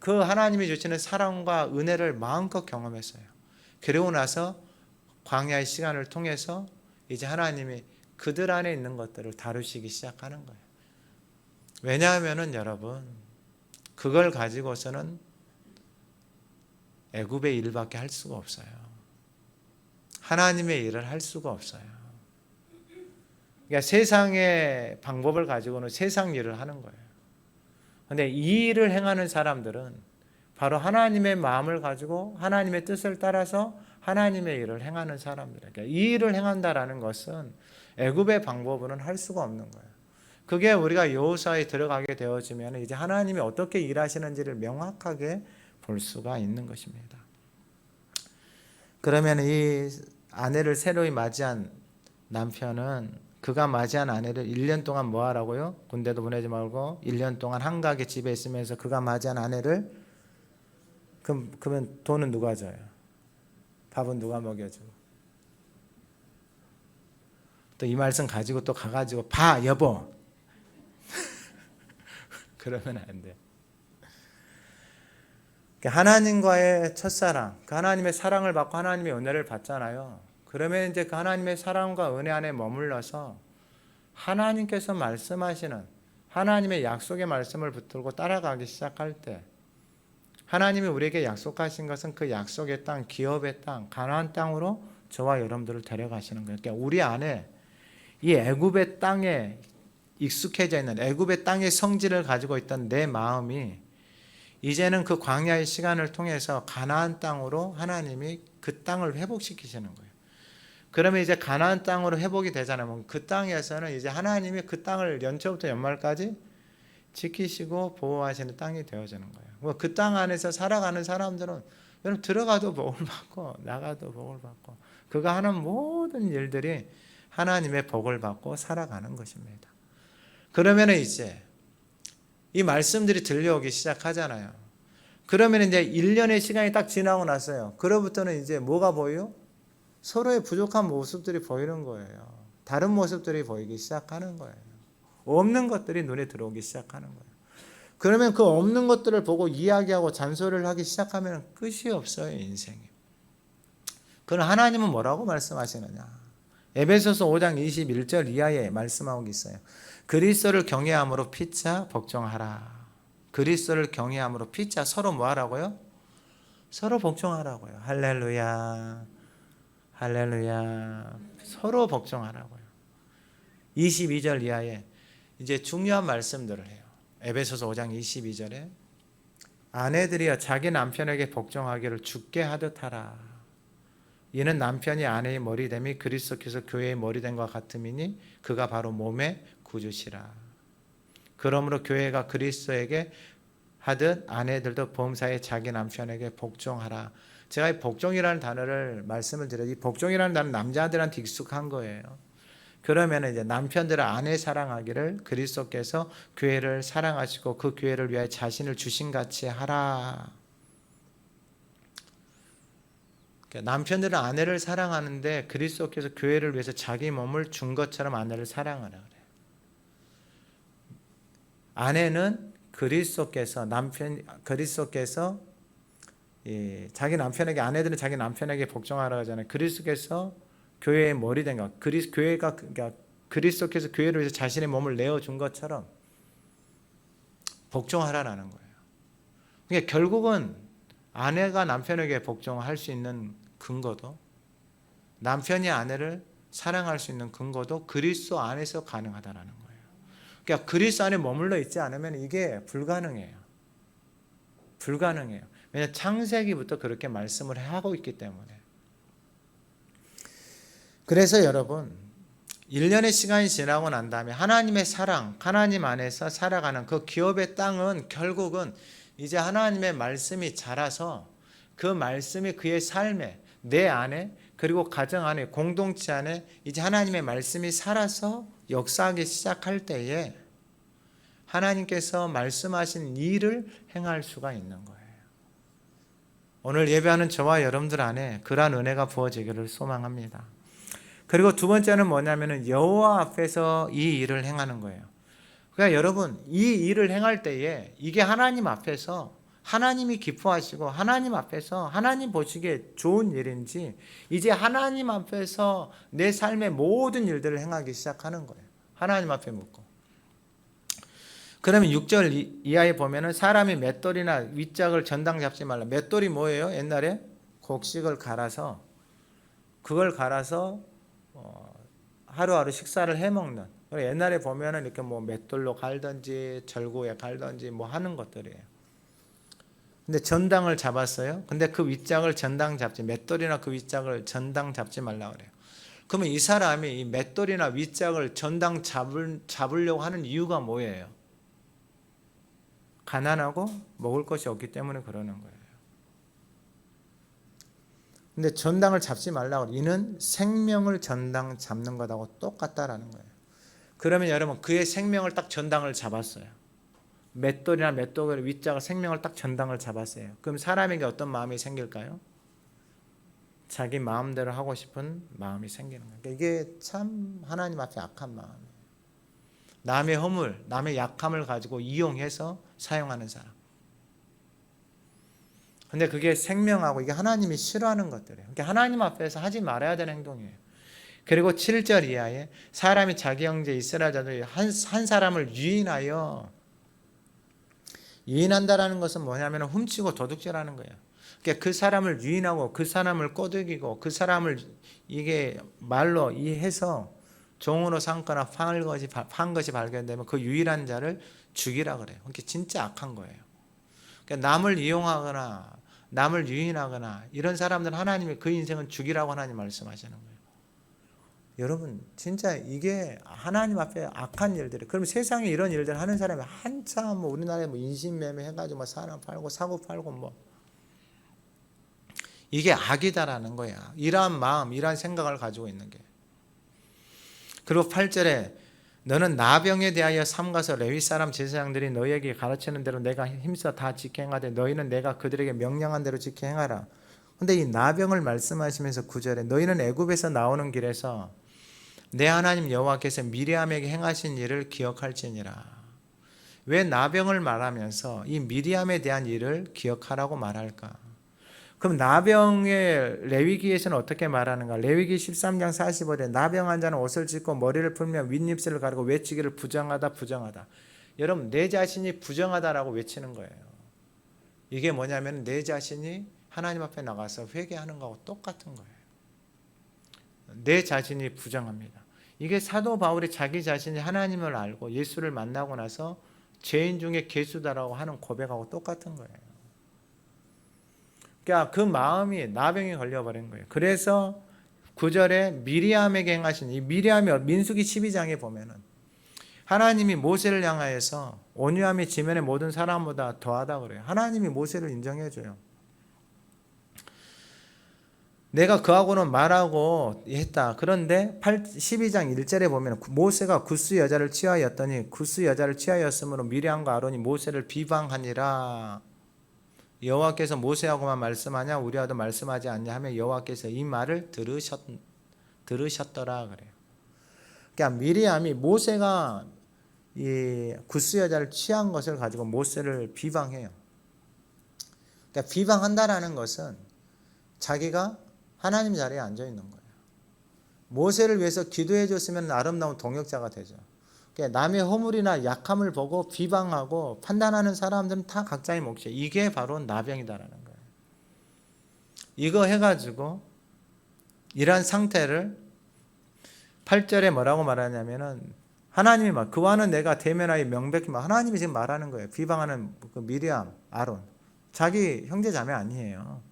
그 하나님이 주시는 사랑과 은혜를 마음껏 경험했어요. 그리고 나서 광야의 시간을 통해서 이제 하나님이 그들 안에 있는 것들을 다루시기 시작하는 거예요. 왜냐하면은 여러분 그걸 가지고서는 애굽의 일밖에 할 수가 없어요. 하나님의 일을 할 수가 없어요. 그러니까 세상의 방법을 가지고는 세상 일을 하는 거예요. 그런데 이 일을 행하는 사람들은 바로 하나님의 마음을 가지고 하나님의 뜻을 따라서 하나님의 일을 행하는 사람들. 그러니까 이 일을 행한다라는 것은 애굽의 방법으로는 할 수가 없는 거예요. 그게 우리가 여호수아에 들어가게 되어지면 이제 하나님이 어떻게 일하시는지를 명확하게 볼 수가 있는 것입니다. 그러면 이 아내를 새로이 맞이한 남편은 그가 맞이한 아내를 1년 동안 뭐 하라고요? 군대도 보내지 말고 1년 동안 한가하게 집에 있으면서 그가 맞이한 아내를 그러면 돈은 누가 줘요? 밥은 누가 먹여주고? 또 이 말씀 가지고 또 가가지고 봐 여보 그러면 안 돼. 하나님과의 첫사랑, 그 하나님의 사랑을 받고 하나님의 은혜를 받잖아요. 그러면 이제 그 하나님의 사랑과 은혜 안에 머물러서 하나님께서 말씀하시는 하나님의 약속의 말씀을 붙들고 따라가기 시작할 때 하나님이 우리에게 약속하신 것은 그 약속의 땅, 기업의 땅, 가나안 땅으로 저와 여러분들을 데려가시는 거예요. 그러니까 우리 안에 이 애굽의 땅에 익숙해져 있는 애굽의 땅의 성질을 가지고 있던 내 마음이 이제는 그 광야의 시간을 통해서 가나안 땅으로 하나님이 그 땅을 회복시키시는 거예요. 그러면 이제 가나안 땅으로 회복이 되잖아요. 그 땅에서는 이제 하나님이 그 땅을 연초부터 연말까지 지키시고 보호하시는 땅이 되어지는 거예요. 그 땅 안에서 살아가는 사람들은 여러분 들어가도 복을 받고 나가도 복을 받고 그가 하는 모든 일들이 하나님의 복을 받고 살아가는 것입니다. 그러면 이제 이 말씀들이 들려오기 시작하잖아요. 그러면 이제 1년의 시간이 딱 지나고 났어요. 그로부터는 이제 뭐가 보여요? 서로의 부족한 모습들이 보이는 거예요. 다른 모습들이 보이기 시작하는 거예요. 없는 것들이 눈에 들어오기 시작하는 거예요. 그러면 그 없는 것들을 보고 이야기하고 잔소리를 하기 시작하면 끝이 없어요, 인생이. 그럼 하나님은 뭐라고 말씀하시느냐? 에베소서 5장 21절 이하에 말씀하고 있어요. 그리스도를 경외함으로 피차 복종하라. 그리스도를 경외함으로 피차 서로 뭐 하라고요? 서로 복종하라고요. 할렐루야. 할렐루야. 서로 복종하라고요. 22절 이하에 이제 중요한 말씀들을 해요. 에베소서 5장 22절에 아내들이여 자기 남편에게 복종하기를 주께 하듯 하라. 이는 남편이 아내의 머리됨이 그리스도께서 교회의 머리됨과 같음이니 그가 바로 몸의 구주시라. 그러므로 교회가 그리스도에게 하듯 아내들도 범사에 자기 남편에게 복종하라. 제가 이 복종이라는 단어를 말씀을 드려요. 이 복종이라는 단어는 남자들한테 익숙한 거예요. 그러면 이제 남편들은 아내 사랑하기를 그리스도께서 교회를 사랑하시고 그 교회를 위하여 자신을 주신 같이 하라. 남편들은 아내를 사랑하는데 그리스도께서 교회를 위해서 자기 몸을 준 것처럼 아내를 사랑하라 그래요. 아내는 그리스도께서 자기 남편에게 아내들은 자기 남편에게 복종하라 하잖아요. 그리스도께서 교회의 머리 된 것, 그리스도께서 교회를 위해서 자신의 몸을 내어 준 것처럼 복종하라라는 거예요. 그러니까 결국은 아내가 남편에게 복종할 수 있는 근거도, 남편이 아내를 사랑할 수 있는 근거도 그리스도 안에서 가능하다라는 거예요. 그러니까 그리스도 안에 머물러 있지 않으면 이게 불가능해요. 불가능해요. 왜냐하면 창세기부터 그렇게 말씀을 하고 있기 때문에. 그래서 여러분, 1년의 시간이 지나고 난 다음에 하나님의 사랑, 하나님 안에서 살아가는 그 기업의 땅은 결국은 이제 하나님의 말씀이 자라서 그 말씀이 그의 삶에, 내 안에, 그리고 가정 안에, 공동체 안에 이제 하나님의 말씀이 살아서 역사하기 시작할 때에 하나님께서 말씀하신 일을 행할 수가 있는 거예요. 오늘 예배하는 저와 여러분들 안에 그러한 은혜가 부어지기를 소망합니다. 그리고 두 번째는 뭐냐면은 여호와 앞에서 이 일을 행하는 거예요. 그러니까 여러분, 이 일을 행할 때에 이게 하나님 앞에서 하나님이 기뻐하시고 하나님 앞에서 하나님 보시기에 좋은 일인지 이제 하나님 앞에서 내 삶의 모든 일들을 행하기 시작하는 거예요. 하나님 앞에 묻고. 그러면 6절 이하에 보면은 사람이 맷돌이나 윗짝을 전당 잡지 말라. 맷돌이 뭐예요? 옛날에 곡식을 갈아서 그걸 갈아서 하루하루 식사를 해 먹는. 옛날에 보면은 이렇게 뭐 맷돌로 갈든지 절구에 갈든지 뭐 하는 것들이에요. 근데 전당을 잡았어요. 근데 그 윗짝을 전당 잡지, 맷돌이나 그 윗짝을 전당 잡지 말라 그래요. 그러면 이 사람이 이 맷돌이나 윗짝을 전당 잡으려고 하는 이유가 뭐예요? 가난하고 먹을 것이 없기 때문에 그러는 거예요. 근데 전당을 잡지 말라고, 이는 생명을 전당 잡는 것하고 똑같다라는 거예요. 그러면 여러분, 그의 생명을 딱 전당을 잡았어요. 맷돌이나 맷돌의 윗짝을 생명을 딱 전당을 잡았어요. 그럼 사람에게 어떤 마음이 생길까요? 자기 마음대로 하고 싶은 마음이 생기는 거예요. 이게 참 하나님 앞에 악한 마음이에요. 남의 허물, 남의 약함을 가지고 이용해서 사용하는 사람. 근데 그게 생명하고 이게 하나님이 싫어하는 것들이에요. 그러니까 하나님 앞에서 하지 말아야 되는 행동이에요. 그리고 7절 이하에 사람이 자기 형제 이스라엘 자들 한 사람을 유인한다라는 것은 뭐냐면 훔치고 도둑질하는 거예요. 그러니까 그 사람을 유인하고 그 사람을 꼬드기고 그 사람을 이게 말로 이해서 종으로 삼거나 판 것이 발견되면 그 유일한 자를 죽이라 그래요. 그게 진짜 악한 거예요. 그러니까 남을 이용하거나 남을 유인하거나 이런 사람들은 하나님이 그 인생은 죽이라고 하나님 말씀하시는 거예요. 여러분, 진짜 이게 하나님 앞에 악한 일들이에요. 그럼 세상에 이런 일들 하는 사람이 한참 뭐 우리나라에 뭐 인신매매 해가지고 뭐 사람 팔고 사고 팔고 뭐 이게 악이다라는 거야. 이러한 마음, 이러한 생각을 가지고 있는 게. 그리고 8절에 너는 나병에 대하여 삼가서 레위 사람 제사장들이 너희에게 가르치는 대로 내가 힘써 다 지켜 행하되 너희는 내가 그들에게 명령한 대로 지켜 행하라. 근데 이 나병을 말씀하시면서 9절에 너희는 애굽에서 나오는 길에서 내 하나님 여호와께서 미리암에게 행하신 일을 기억할지니라. 왜 나병을 말하면서 이 미리암에 대한 일을 기억하라고 말할까? 그럼 나병의 레위기에서는 어떻게 말하는가? 레위기 13장 45절에 나병 환자는 옷을 찢고 머리를 풀며 윗입술을 가리고 외치기를 부정하다 부정하다. 여러분, 내 자신이 부정하다라고 외치는 거예요. 이게 뭐냐면 내 자신이 하나님 앞에 나가서 회개하는 거하고 똑같은 거예요. 내 자신이 부정합니다. 이게 사도 바울이 자기 자신이 하나님을 알고 예수를 만나고 나서 죄인 중에 괴수다라고 하는 고백하고 똑같은 거예요. 그러니까 그 마음이 나병이 걸려버린 거예요. 그래서 9절에 미리암에게 행하신, 이 미리암이 민수기 12장에 보면은 하나님이 모세를 향하여서 온유함이 지면의 모든 사람보다 더하다 그래요. 하나님이 모세를 인정해줘요. 내가 그하고는 말하고 했다. 그런데 12장 1절에 보면 모세가 굿스 여자를 취하였더니 굿스 여자를 취하였으므로 미리암과 아론이 모세를 비방하니라. 여호와께서 모세하고만 말씀하냐 우리와도 말씀하지 않냐 하며 여호와께서 이 말을 들으셨더라 그래요. 그러니까 미리암이 모세가 이 굿스 여자를 취한 것을 가지고 모세를 비방해요. 그러니까 비방한다라는 것은 자기가 하나님 자리에 앉아 있는 거예요. 모세를 위해서 기도해 줬으면 아름다운 동역자가 되죠. 그러니까 남의 허물이나 약함을 보고 비방하고 판단하는 사람들은 다 각자의 몫이에요. 이게 바로 나병이다라는 거예요. 이거 해가지고 이러한 상태를 8절에 뭐라고 말하냐면은 하나님이 막 그와는 내가 대면하여 명백히 하나님이 지금 말하는 거예요. 비방하는 그 미리암, 아론 자기 형제 자매 아니에요.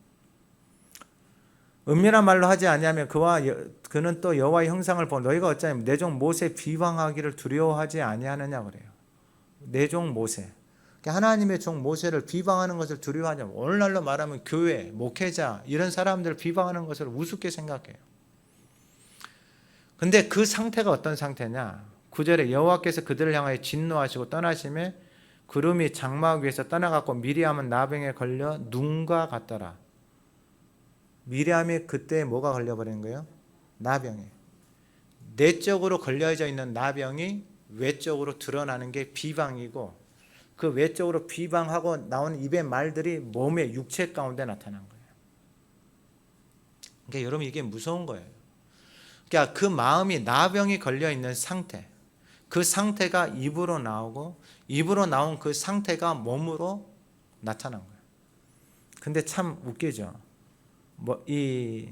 은밀한 말로 하지 아니하면 그는 또 여호와의 형상을 보고 너희가 어찌하면 내 종 모세 비방하기를 두려워하지 아니하느냐 그래요. 내 종 모세. 하나님의 종 모세를 비방하는 것을 두려워하냐. 오늘날로 말하면 교회, 목회자 이런 사람들을 비방하는 것을 우습게 생각해요. 근데 그 상태가 어떤 상태냐? 9절에 여호와께서 그들을 향하여 진노하시고 떠나심에 구름이 장막 위에서 떠나갔고 미리암은 나병에 걸려 눈과 같더라. 미리암이 그때 뭐가 걸려버린 거예요? 나병에. 내적으로 걸려져 있는 나병이 외적으로 드러나는 게 비방이고 그 외적으로 비방하고 나온 입의 말들이 몸의 육체 가운데 나타난 거예요. 그러니까 여러분 이게 무서운 거예요. 그러니까 그 마음이 나병이 걸려 있는 상태, 그 상태가 입으로 나오고 입으로 나온 그 상태가 몸으로 나타난 거예요. 근데 참 웃기죠. 이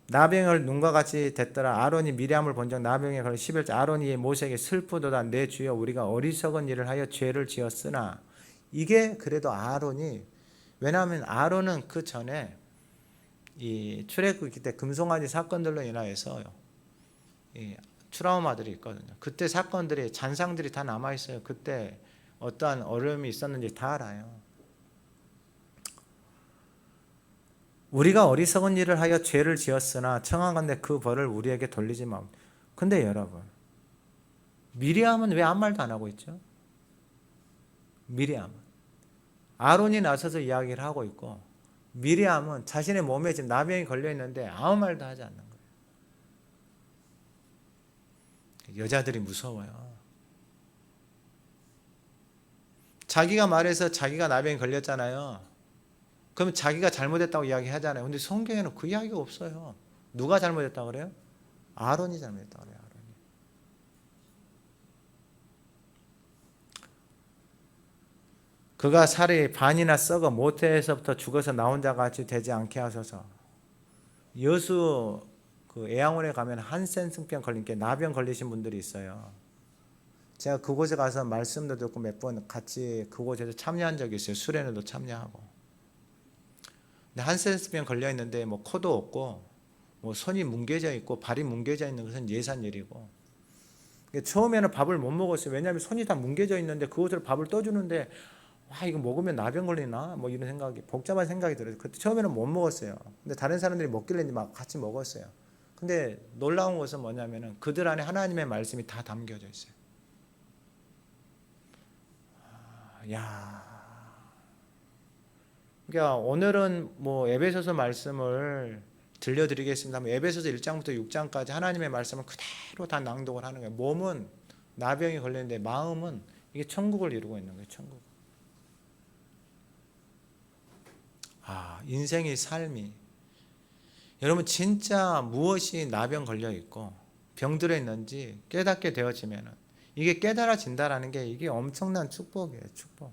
나병을 눈과 같이 됐더라. 아론이 미리암을 본적 나병에 걸려 11절 아론이 모세에게 슬프도다 내 주여 우리가 어리석은 일을 하여 죄를 지었으나 이게 그래도 아론이 왜냐하면 아론은 그 전에 이 출애굽기 때 금송아지 사건들로 인하여서 이 트라우마들이 있거든요. 그때 사건들이 잔상들이 다 남아 있어요. 그때 어떠한 어려움이 있었는지 다 알아요. 우리가 어리석은 일을 하여 죄를 지었으나 청하건대 그 벌을 우리에게 돌리지 마. 근데 여러분 미리암은 왜 아무 말도 안 하고 있죠? 미리암은 아론이 나서서 이야기를 하고 있고 미리암은 자신의 몸에 지금 나병이 걸려 있는데 아무 말도 하지 않는 거예요. 여자들이 무서워요. 자기가 말해서 자기가 나병이 걸렸잖아요. 그럼 자기가 잘못했다고 이야기하잖아요. 근데 성경에는 그 이야기가 없어요. 누가 잘못했다고 그래요? 아론이 잘못했다고 그래요. 아론이. 그가 살이 반이나 썩어 모태에서부터 죽어서 나온 자 같이 되지 않게 하소서. 여수 그 애양원에 가면 한센스병 걸린 게 나병 걸리신 분들이 있어요. 제가 그곳에 가서 말씀도 듣고 몇 번 같이 그곳에서 참여한 적이 있어요. 수련회도 참여하고. 근데 한센스병 걸려 있는데 뭐 코도 없고 뭐 손이 뭉개져 있고 발이 뭉개져 있는 것은 예산 일이고. 처음에는 밥을 못 먹었어요. 왜냐하면 손이 다 뭉개져 있는데 그것을 밥을 떠주는데 와 이거 먹으면 나병 걸리나 뭐 이런 생각이 복잡한 생각이 들어요. 그때 처음에는 못 먹었어요. 근데 다른 사람들이 먹길래 막 같이 먹었어요. 근데 놀라운 것은 뭐냐면은 그들 안에 하나님의 말씀이 다 담겨져 있어요. 야. 그러니까 오늘은 뭐 에베소서 말씀을 들려드리겠습니다. 에베소서 1장부터 6장까지 하나님의 말씀을 그대로 다 낭독을 하는 거예요. 몸은 나병이 걸렸는데 마음은 이게 천국을 이루고 있는 거예요. 천국. 인생의 삶이 여러분 진짜 무엇이 나병 걸려 있고 병들어 있는지 깨닫게 되어지면은 이게 깨달아진다라는 게 이게 엄청난 축복이에요. 축복.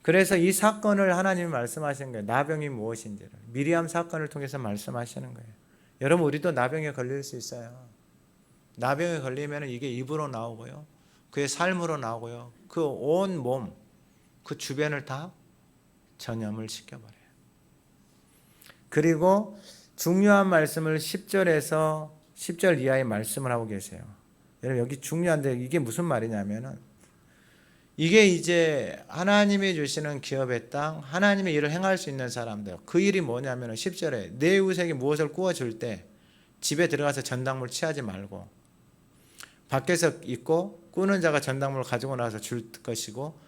그래서 이 사건을 하나님이 말씀하시는 거예요. 나병이 무엇인지를. 미리암 사건을 통해서 말씀하시는 거예요. 여러분 우리도 나병에 걸릴 수 있어요. 나병에 걸리면 이게 입으로 나오고요. 그의 삶으로 나오고요. 그 온 몸, 그 주변을 다 전염을 시켜버려요. 그리고 중요한 말씀을 10절에서 10절 이하의 말씀을 하고 계세요. 여러분 여기 중요한데 이게 무슨 말이냐면은 이게 이제 하나님이 주시는 기업의 땅, 하나님의 일을 행할 수 있는 사람들. 그 일이 뭐냐면 10절에 내 이웃에게 무엇을 구워줄 때 집에 들어가서 전당물 취하지 말고 밖에서 있고 꾸는 자가 전당물을 가지고 나서 줄 것이고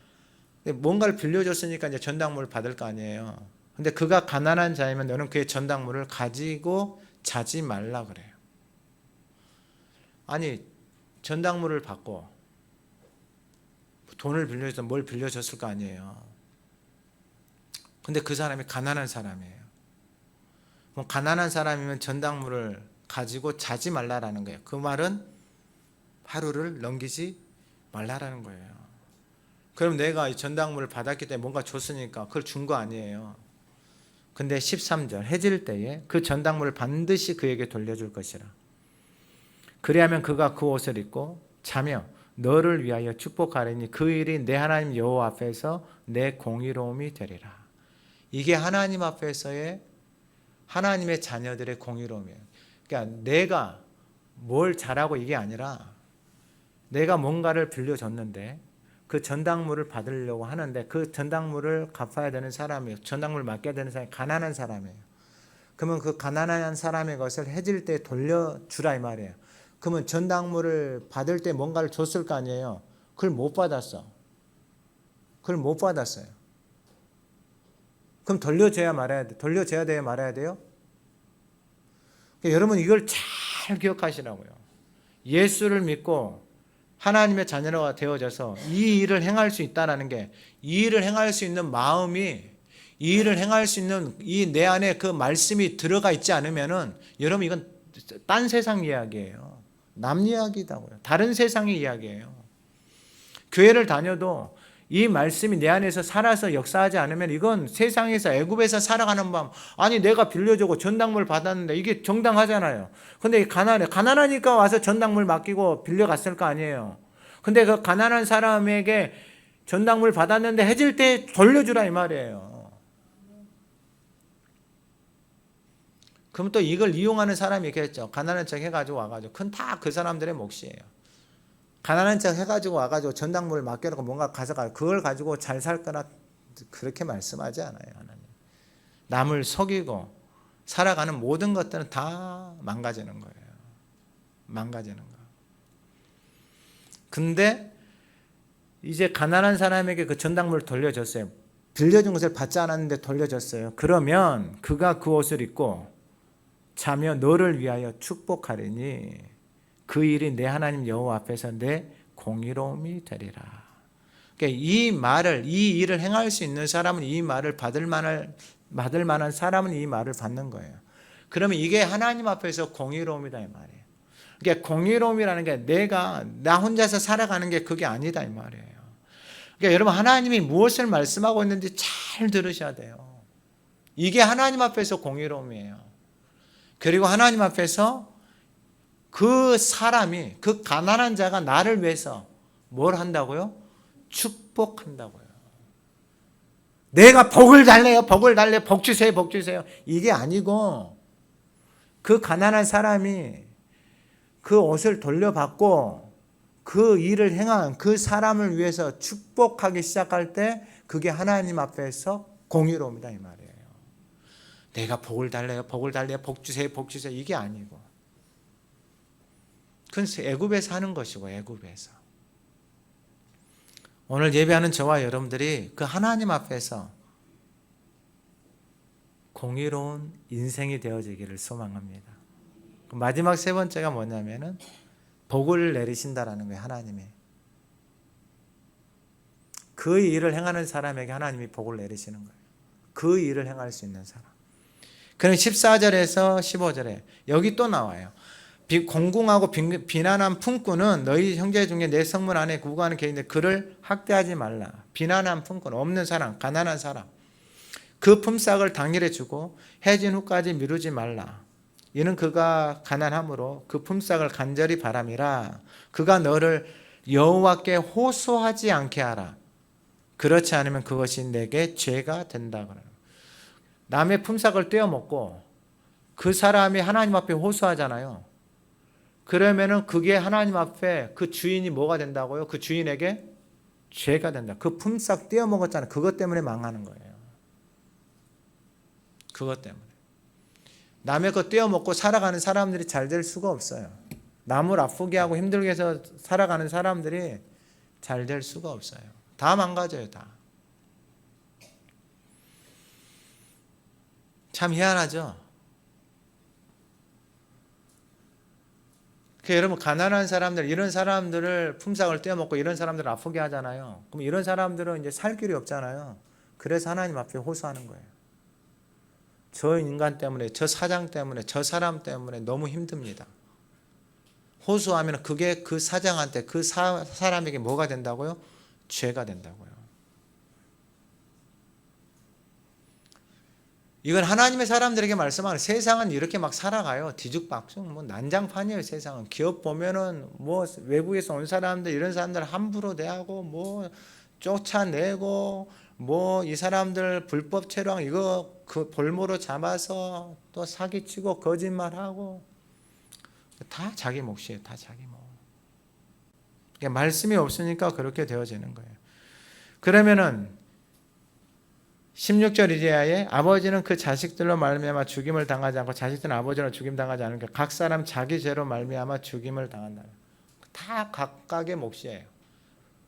뭔가를 빌려줬으니까 이제 전당물을 받을 거 아니에요. 근데 그가 가난한 자이면 너는 그의 전당물을 가지고 자지 말라 그래요. 아니 전당물을 받고 돈을 빌려줘서 뭘 빌려줬을 거 아니에요. 근데 그 사람이 가난한 사람이에요. 뭐 가난한 사람이면 전당물을 가지고 자지 말라라는 거예요. 그 말은 하루를 넘기지 말라라는 거예요. 그럼 내가 이 전당물을 받았기 때문에 뭔가 줬으니까 그걸 준 거 아니에요. 근데 13절 해질 때에 그 전당물을 반드시 그에게 돌려줄 것이라. 그리하면 그가 그 옷을 입고 자며 너를 위하여 축복하리니 그 일이 내 하나님 여호와 앞에서 내 공의로움이 되리라. 이게 하나님 앞에서의 하나님의 자녀들의 공의로움이에요. 그러니까 내가 뭘 잘하고 이게 아니라 내가 뭔가를 빌려줬는데 그 전당물을 받으려고 하는데 그 전당물을 갚아야 되는 사람이에요. 전당물을 맡겨야 되는 사람이 가난한 사람이에요. 그러면 그 가난한 사람의 것을 해질 때 돌려주라 이 말이에요. 그러면 전당물을 받을 때 뭔가를 줬을 거 아니에요. 그걸 못 받았어. 그걸 못 받았어요. 그럼 돌려줘야 말아야 돼. 돌려줘야 돼요, 말아야 돼요? 그러니까 여러분 이걸 잘 기억하시라고요. 예수를 믿고 하나님의 자녀가 되어져서 이 일을 행할 수 있다는 게, 이 일을 행할 수 있는 마음이, 이 일을 행할 수 있는 이 내 안에 그 말씀이 들어가 있지 않으면은 여러분 이건 딴 세상 이야기예요. 남 이야기다고요. 다른 세상의 이야기예요. 교회를 다녀도 이 말씀이 내 안에서 살아서 역사하지 않으면 이건 세상에서 애굽에서 살아가는 밤, 아니 내가 빌려주고 전당물 받았는데 이게 정당하잖아요. 근데 가난하니까 와서 전당물 맡기고 빌려갔을 거 아니에요. 근데 그 가난한 사람에게 전당물 받았는데 해질 때 돌려주라 이 말이에요. 그럼 또 이걸 이용하는 사람이 있겠죠. 가난한 척 해가지고 와가지고 그건 다 그 사람들의 몫이에요. 가난한 척 해가지고 와가지고 전당물을 맡겨놓고 뭔가 가져가요. 그걸 가지고 잘 살 거나 그렇게 말씀하지 않아요. 하나님. 남을 속이고 살아가는 모든 것들은 다 망가지는 거예요. 망가지는 거. 근데 이제 가난한 사람에게 그 전당물을 돌려줬어요. 빌려준 것을 받지 않았는데 돌려줬어요. 그러면 그가 그 옷을 입고 자며 너를 위하여 축복하리니 그 일이 내 하나님 여호와 앞에서 내 공의로움이 되리라. 그러니까 이 일을 행할 수 있는 사람은 이 말을 받을 만한 사람은 이 말을 받는 거예요. 그러면 이게 하나님 앞에서 공의로움이다 이 말이에요. 그러니까 공의로움이라는 게 내가 나 혼자서 살아가는 게 그게 아니다 이 말이에요. 그러니까 여러분 하나님이 무엇을 말씀하고 있는지 잘 들으셔야 돼요. 이게 하나님 앞에서 공의로움이에요. 그리고 하나님 앞에서 그 사람이, 그 가난한 자가 나를 위해서 뭘 한다고요? 축복한다고요. 내가 복을 달래요, 복을 달래요, 복 주세요, 복 주세요. 이게 아니고 그 가난한 사람이 그 옷을 돌려받고 그 일을 행한 그 사람을 위해서 축복하기 시작할 때 그게 하나님 앞에서 공의로움이다 이 말이에요. 내가 복을 달래요, 복을 달래요, 복 주세요, 복 주세요. 이게 아니고 그건 애굽에서 하는 것이고 애굽에서. 오늘 예배하는 저와 여러분들이 그 하나님 앞에서 공의로운 인생이 되어지기를 소망합니다. 마지막 세 번째가 뭐냐면은 복을 내리신다라는 거예요. 하나님이. 그 일을 행하는 사람에게 하나님이 복을 내리시는 거예요. 그 일을 행할 수 있는 사람. 그럼 14절에서 15절에 여기 또 나와요. 공궁하고 비난한 품꾼은 너희 형제 중에 내 성문 안에 구구하는 개인인데 그를 학대하지 말라. 비난한 품꾼, 없는 사람, 가난한 사람. 그 품삯을 당일에 주고 해진 후까지 미루지 말라. 이는 그가 가난함으로 그 품삯을 간절히 바람이라. 그가 너를 여호와께 호소하지 않게 하라. 그렇지 않으면 그것이 내게 죄가 된다. 남의 품삯을 떼어먹고 그 사람이 하나님 앞에 호소하잖아요. 그러면은 그게 하나님 앞에 그 주인이 뭐가 된다고요? 그 주인에게 죄가 된다. 그 품삯 떼어먹었잖아요. 그것 때문에 망하는 거예요. 그것 때문에. 남의 거 떼어먹고 살아가는 사람들이 잘 될 수가 없어요. 남을 아프게 하고 힘들게 해서 살아가는 사람들이 잘 될 수가 없어요. 다 망가져요. 다. 참 희한하죠. 여러분 가난한 사람들, 이런 사람들을 품삯을 떼어먹고 이런 사람들을 아프게 하잖아요. 그럼 이런 사람들은 이제 살 길이 없잖아요. 그래서 하나님 앞에 호소하는 거예요. 저 인간 때문에, 저 사장 때문에, 저 사람 때문에 너무 힘듭니다. 호소하면 그게 그 사장한테 그 사람에게 뭐가 된다고요? 죄가 된다고요. 이건 하나님의 사람들에게 말씀하는, 세상은 이렇게 막 살아가요. 뒤죽박죽 뭐 난장판이에요. 세상은 기업 보면은 뭐 외국에서 온 사람들, 이런 사람들 함부로 대하고 뭐 쫓아내고 뭐 이 사람들 불법 체류한 이거 그 볼모로 잡아서 또 사기치고 거짓말하고 다 자기 몫이에요. 다 자기 몫. 그러니까 말씀이 없으니까 그렇게 되어지는 거예요. 그러면은 16절 이하에 아버지는 그 자식들로 말미암아 죽임을 당하지 않고 자식들은 아버지로 죽임 당하지 않으니까 각 사람 자기 죄로 말미암아 죽임을 당한다. 다 각각의 몫이에요.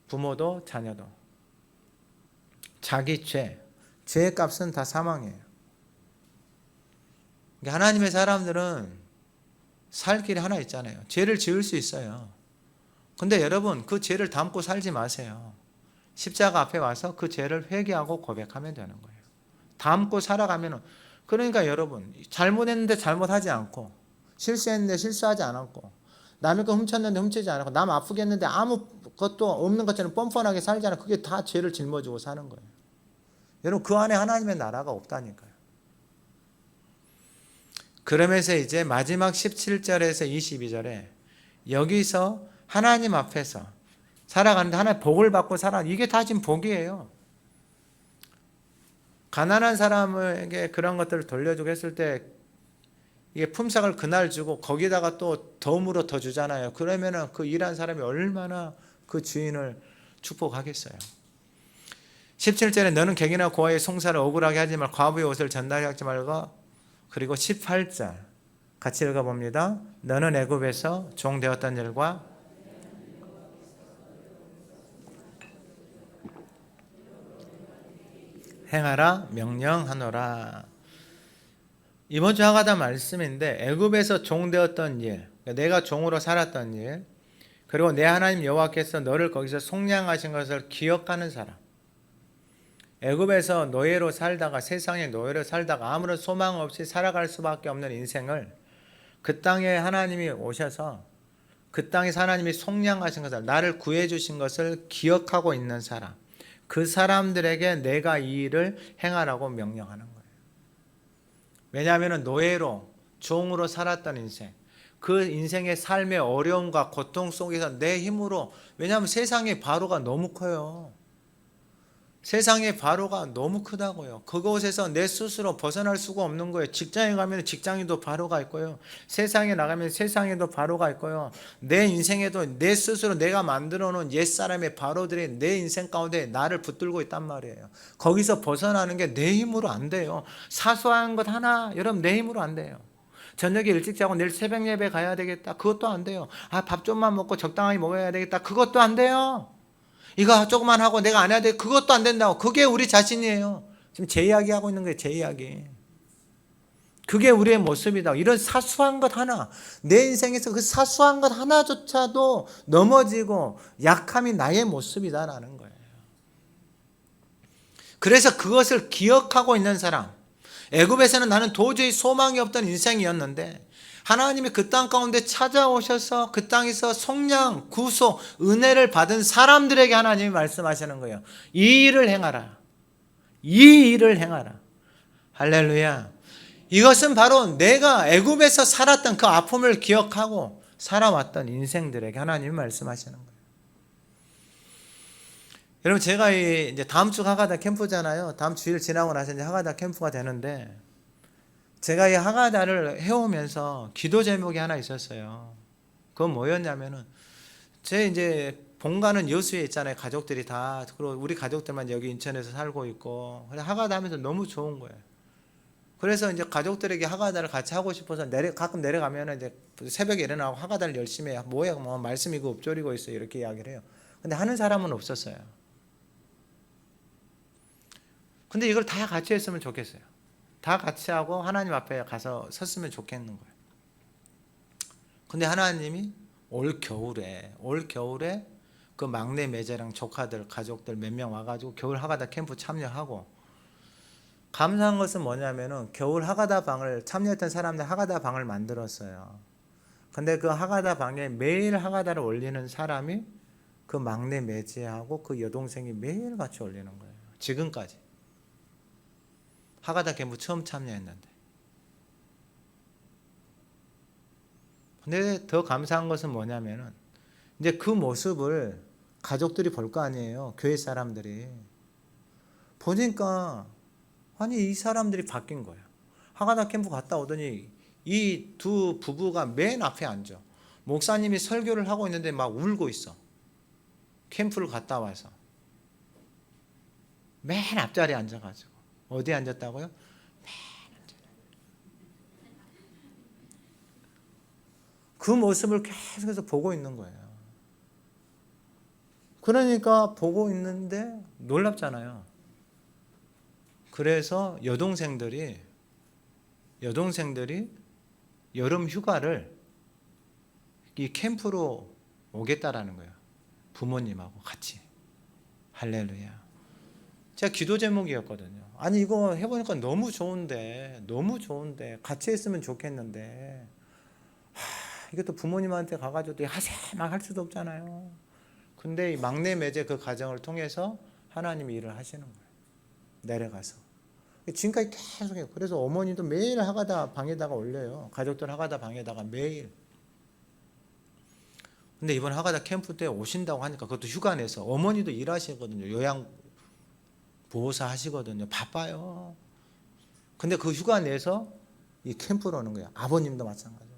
부모도 자녀도. 자기 죄, 죄의 값은 다 사망이에요. 그러니까 하나님의 사람들은 살 길이 하나 있잖아요. 죄를 지을 수 있어요. 근데 여러분 그 죄를 담고 살지 마세요. 십자가 앞에 와서 그 죄를 회개하고 고백하면 되는 거예요. 담고 살아가면은, 그러니까 여러분 잘못했는데 잘못하지 않고, 실수했는데 실수하지 않았고, 남의 거 훔쳤는데 훔치지 않았고, 남 아프게 했는데 아무것도 없는 것처럼 뻔뻔하게 살지 않아. 그게 다 죄를 짊어지고 사는 거예요. 여러분 그 안에 하나님의 나라가 없다니까요. 그러면서 이제 마지막 17절에서 22절에 여기서 하나님 앞에서 살아가는데 하나님 복을 받고 살아. 이게 다 지금 복이에요. 가난한 사람에게 그런 것들을 돌려주고 했을 때 이게 품삯을 그날 주고 거기다가 또 덤으로 더 주잖아요. 그러면은 그 일한 사람이 얼마나 그 주인을 축복하겠어요. 17절에 너는 객이나 고아의 송사를 억울하게 하지 말고 과부의 옷을 전달하게 하지 말고, 그리고 18절 같이 읽어봅니다. 너는 애굽에서 종 되었던 일과 행하라 명령하노라. 이번 주 하가다 말씀인데 애굽에서 종 되었던 일, 내가 종으로 살았던 일, 그리고 내 하나님 여호와께서 너를 거기서 속량하신 것을 기억하는 사람. 애굽에서 노예로 살다가, 세상의 노예로 살다가 아무런 소망 없이 살아갈 수밖에 없는 인생을 그 땅에 하나님이 오셔서 그 땅에서 하나님이 속량하신 것을, 나를 구해 주신 것을 기억하고 있는 사람, 그 사람들에게 내가 이 일을 행하라고 명령하는 거예요. 왜냐하면 노예로, 종으로 살았던 인생, 그 인생의 삶의 어려움과 고통 속에서 내 힘으로, 왜냐하면 세상의 바로가 너무 커요. 세상의 바로가 너무 크다고요. 그곳에서 내 스스로 벗어날 수가 없는 거예요. 직장에 가면 직장에도 바로가 있고요. 세상에 나가면 세상에도 바로가 있고요. 내 인생에도 내 스스로 내가 만들어 놓은 옛사람의 바로들이 내 인생 가운데 나를 붙들고 있단 말이에요. 거기서 벗어나는 게 내 힘으로 안 돼요. 사소한 것 하나, 여러분 내 힘으로 안 돼요. 저녁에 일찍 자고 내일 새벽 예배 가야 되겠다. 그것도 안 돼요. 밥 좀만 먹고 적당히 먹어야 되겠다. 그것도 안 돼요. 이거 조금만 하고 내가 안 해야 돼. 그것도 안 된다고. 그게 우리 자신이에요. 지금 제 이야기 하고 있는 거예요. 제 이야기. 그게 우리의 모습이다. 이런 사소한 것 하나, 내 인생에서 그 사소한 것 하나조차도 넘어지고 약함이 나의 모습이다라는 거예요. 그래서 그것을 기억하고 있는 사람. 애굽에서는 나는 도저히 소망이 없던 인생이었는데 하나님이 그 땅 가운데 찾아오셔서 그 땅에서 속량, 구속, 은혜를 받은 사람들에게 하나님이 말씀하시는 거예요. 이 일을 행하라. 이 일을 행하라. 할렐루야. 이것은 바로 내가 애굽에서 살았던 그 아픔을 기억하고 살아왔던 인생들에게 하나님이 말씀하시는 거예요. 여러분 제가 이제 다음 주 하가다 캠프잖아요. 다음 주일 지나고 나서 이제 하가다 캠프가 되는데, 제가 이 하가다를 해오면서 기도 제목이 하나 있었어요. 그건 뭐였냐면은, 제 이제 본가는 여수에 있잖아요. 가족들이 다. 그리고 우리 가족들만 여기 인천에서 살고 있고. 그래서 하가다 하면서 너무 좋은 거예요. 그래서 이제 가족들에게 하가다를 같이 하고 싶어서 가끔 내려가면은 이제 새벽에 일어나고 하가다를 열심히 해요. 뭐야, 뭐 말씀이고 읊조리고 있어요. 이렇게 이야기를 해요. 근데 하는 사람은 없었어요. 근데 이걸 다 같이 했으면 좋겠어요. 다 같이 하고 하나님 앞에 가서 섰으면 좋겠는 거예요. 근데 하나님이 올 겨울에 그 막내 매제랑 조카들, 가족들 몇 명 와가지고 겨울 하가다 캠프 참여하고, 감사한 것은 뭐냐면은 겨울 하가다 방을 참여했던 사람들 하가다 방을 만들었어요. 근데 그 하가다 방에 매일 하가다를 올리는 사람이 그 막내 매제하고 그 여동생이 매일 같이 올리는 거예요. 지금까지. 하가다 캠프 처음 참여했는데. 근데 더 감사한 것은 뭐냐면은 이제 그 모습을 가족들이 볼 거 아니에요. 교회 사람들이. 보니까 아니 이 사람들이 바뀐 거예요. 하가다 캠프 갔다 오더니 이 두 부부가 맨 앞에 앉아. 목사님이 설교를 하고 있는데 막 울고 있어. 캠프를 갔다 와서. 맨 앞자리에 앉아가지고. 어디에 앉았다고요? 그 모습을 계속해서 보고 있는 거예요. 그러니까 보고 있는데 놀랍잖아요. 그래서 여동생들이 여름 휴가를 이 캠프로 오겠다라는 거예요. 부모님하고 같이. 할렐루야. 제가 기도 제목이었거든요. 아니 이거 해보니까 너무 좋은데 같이 했으면 좋겠는데 이것도 부모님한테 가가지고 하세 막 할 수도 없잖아요. 근데 이 막내 매제 그 과정을 통해서 하나님이 일을 하시는 거예요. 내려가서. 지금까지 계속 해요. 그래서 어머니도 매일 하가다 방에다가 올려요. 가족들 하가다 방에다가 매일. 근데 이번 하가다 캠프 때 오신다고 하니까 그것도 휴가 내서 어머니도 일하시거든요. 요양 보호사 하시거든요. 바빠요. 근데 그 휴가 내서 이 캠프로 오는 거예요. 아버님도 마찬가지로.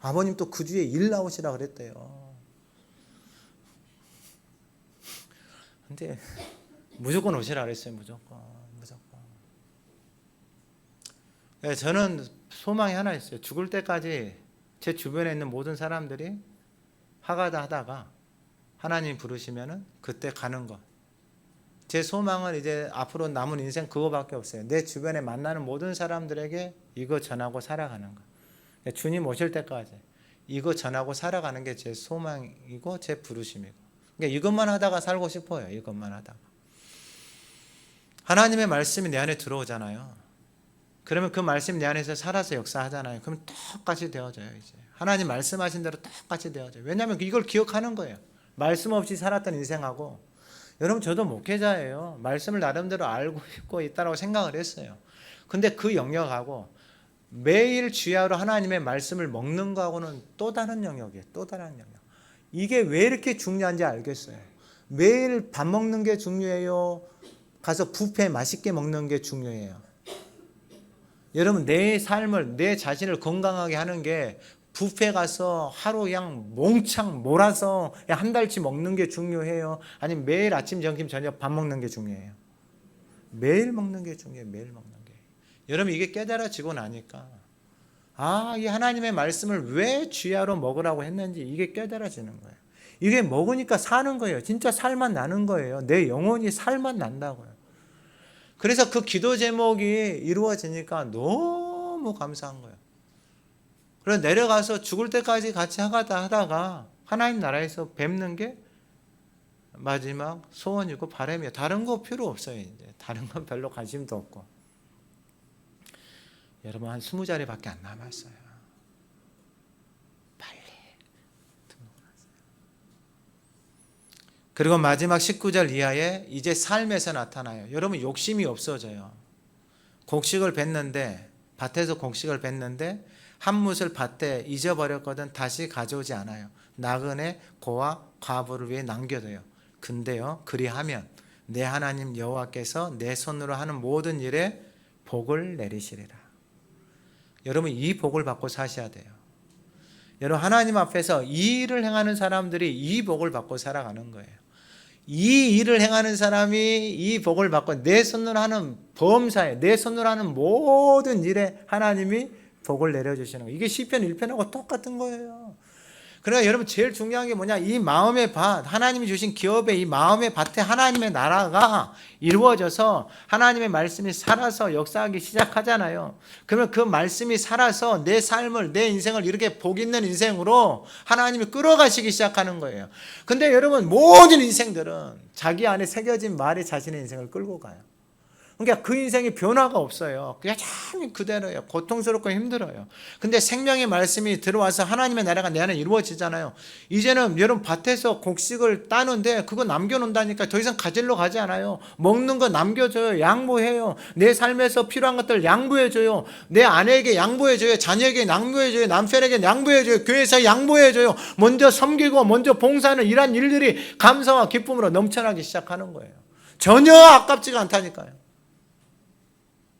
아버님 또 그 주에 일 나오시라 그랬대요. 근데 무조건 오시라 그랬어요. 무조건. 저는 소망이 하나 있어요. 죽을 때까지 제 주변에 있는 모든 사람들이 하가다 하다가 하나님 부르시면은 그때 가는 것. 제 소망은 이제 앞으로 남은 인생 그거밖에 없어요. 내 주변에 만나는 모든 사람들에게 이거 전하고 살아가는 것. 주님 오실 때까지 이거 전하고 살아가는 게 제 소망이고 제 부르심이고. 그러니까 이것만 하다가 살고 싶어요. 이것만 하다가. 하나님의 말씀이 내 안에 들어오잖아요. 그러면 그 말씀 내 안에서 살아서 역사하잖아요. 그럼 똑같이 되어져요. 이제 하나님 말씀하신 대로 똑같이 되어져요. 왜냐하면 이걸 기억하는 거예요. 말씀 없이 살았던 인생하고. 여러분 저도 목회자예요. 말씀을 나름대로 알고 있고 있다고 생각을 했어요. 근데 그 영역하고 매일 주야로 하나님의 말씀을 먹는 거하고는 또 다른 영역이에요. 또 다른 영역. 이게 왜 이렇게 중요한지 알겠어요. 매일 밥 먹는 게 중요해요. 가서 뷔페 맛있게 먹는 게 중요해요. 여러분 내 삶을 내 자신을 건강하게 하는 게 뷔페 가서 하루 그냥 몽창 몰아서 한 달치 먹는 게 중요해요? 아니면 매일 아침 점심 저녁 밥 먹는 게 중요해요? 매일 먹는 게 중요해요. 매일 먹는 게. 여러분 이게 깨달아지고 나니까 이 하나님의 말씀을 왜 주야로 먹으라고 했는지 이게 깨달아지는 거예요. 이게 먹으니까 사는 거예요. 진짜 살만 나는 거예요. 내 영혼이 살만 난다고요. 그래서 그 기도 제목이 이루어지니까 너무 감사한 거예요. 그래서 내려가서 죽을 때까지 같이 하다가 하나님 나라에서 뵙는 게 마지막 소원이고 바람이에요. 다른 거 필요 없어요. 이제 다른 건 별로 관심도 없고. 여러분 한 20자리밖에 안 남았어요. 빨리 등록하세요. 그리고 마지막 19절 이하에 이제 삶에서 나타나요. 여러분 욕심이 없어져요. 곡식을 뱄는데 밭에서 곡식을 뱄는데 한 뭇을 밭에 잊어버렸거든 다시 가져오지 않아요. 나그네 고와 과부를 위해 남겨둬요. 근데요 그리하면 내 하나님 여호와께서 내 손으로 하는 모든 일에 복을 내리시리라. 여러분 이 복을 받고 사셔야 돼요. 여러분 하나님 앞에서 이 일을 행하는 사람들이 이 복을 받고 살아가는 거예요. 이 일을 행하는 사람이 이 복을 받고 내 손으로 하는 범사에 내 손으로 하는 모든 일에 하나님이 복을 내려주시는 거예요. 이게 시편 1편하고 똑같은 거예요. 그러나 여러분 제일 중요한 게 뭐냐, 이 마음의 밭, 하나님이 주신 기업의 이 마음의 밭에 하나님의 나라가 이루어져서 하나님의 말씀이 살아서 역사하기 시작하잖아요. 그러면 그 말씀이 살아서 내 삶을, 내 인생을 이렇게 복 있는 인생으로 하나님이 끌어가시기 시작하는 거예요. 근데 여러분 모든 인생들은 자기 안에 새겨진 말이 자신의 인생을 끌고 가요. 그러니까 그 인생이 변화가 없어요. 여전히 그대로예요. 고통스럽고 힘들어요. 근데 생명의 말씀이 들어와서 하나님의 나라가 내 안에 이루어지잖아요. 이제는 여러분 밭에서 곡식을 따는데 그거 남겨놓는다니까 더 이상 가지러 가지 않아요. 먹는 거 남겨줘요. 양보해요. 내 삶에서 필요한 것들 양보해줘요. 내 아내에게 양보해줘요. 자녀에게 양보해줘요. 남편에게 양보해줘요. 교회에서 양보해줘요. 먼저 섬기고 먼저 봉사하는 이런 일들이 감사와 기쁨으로 넘쳐나기 시작하는 거예요. 전혀 아깝지가 않다니까요.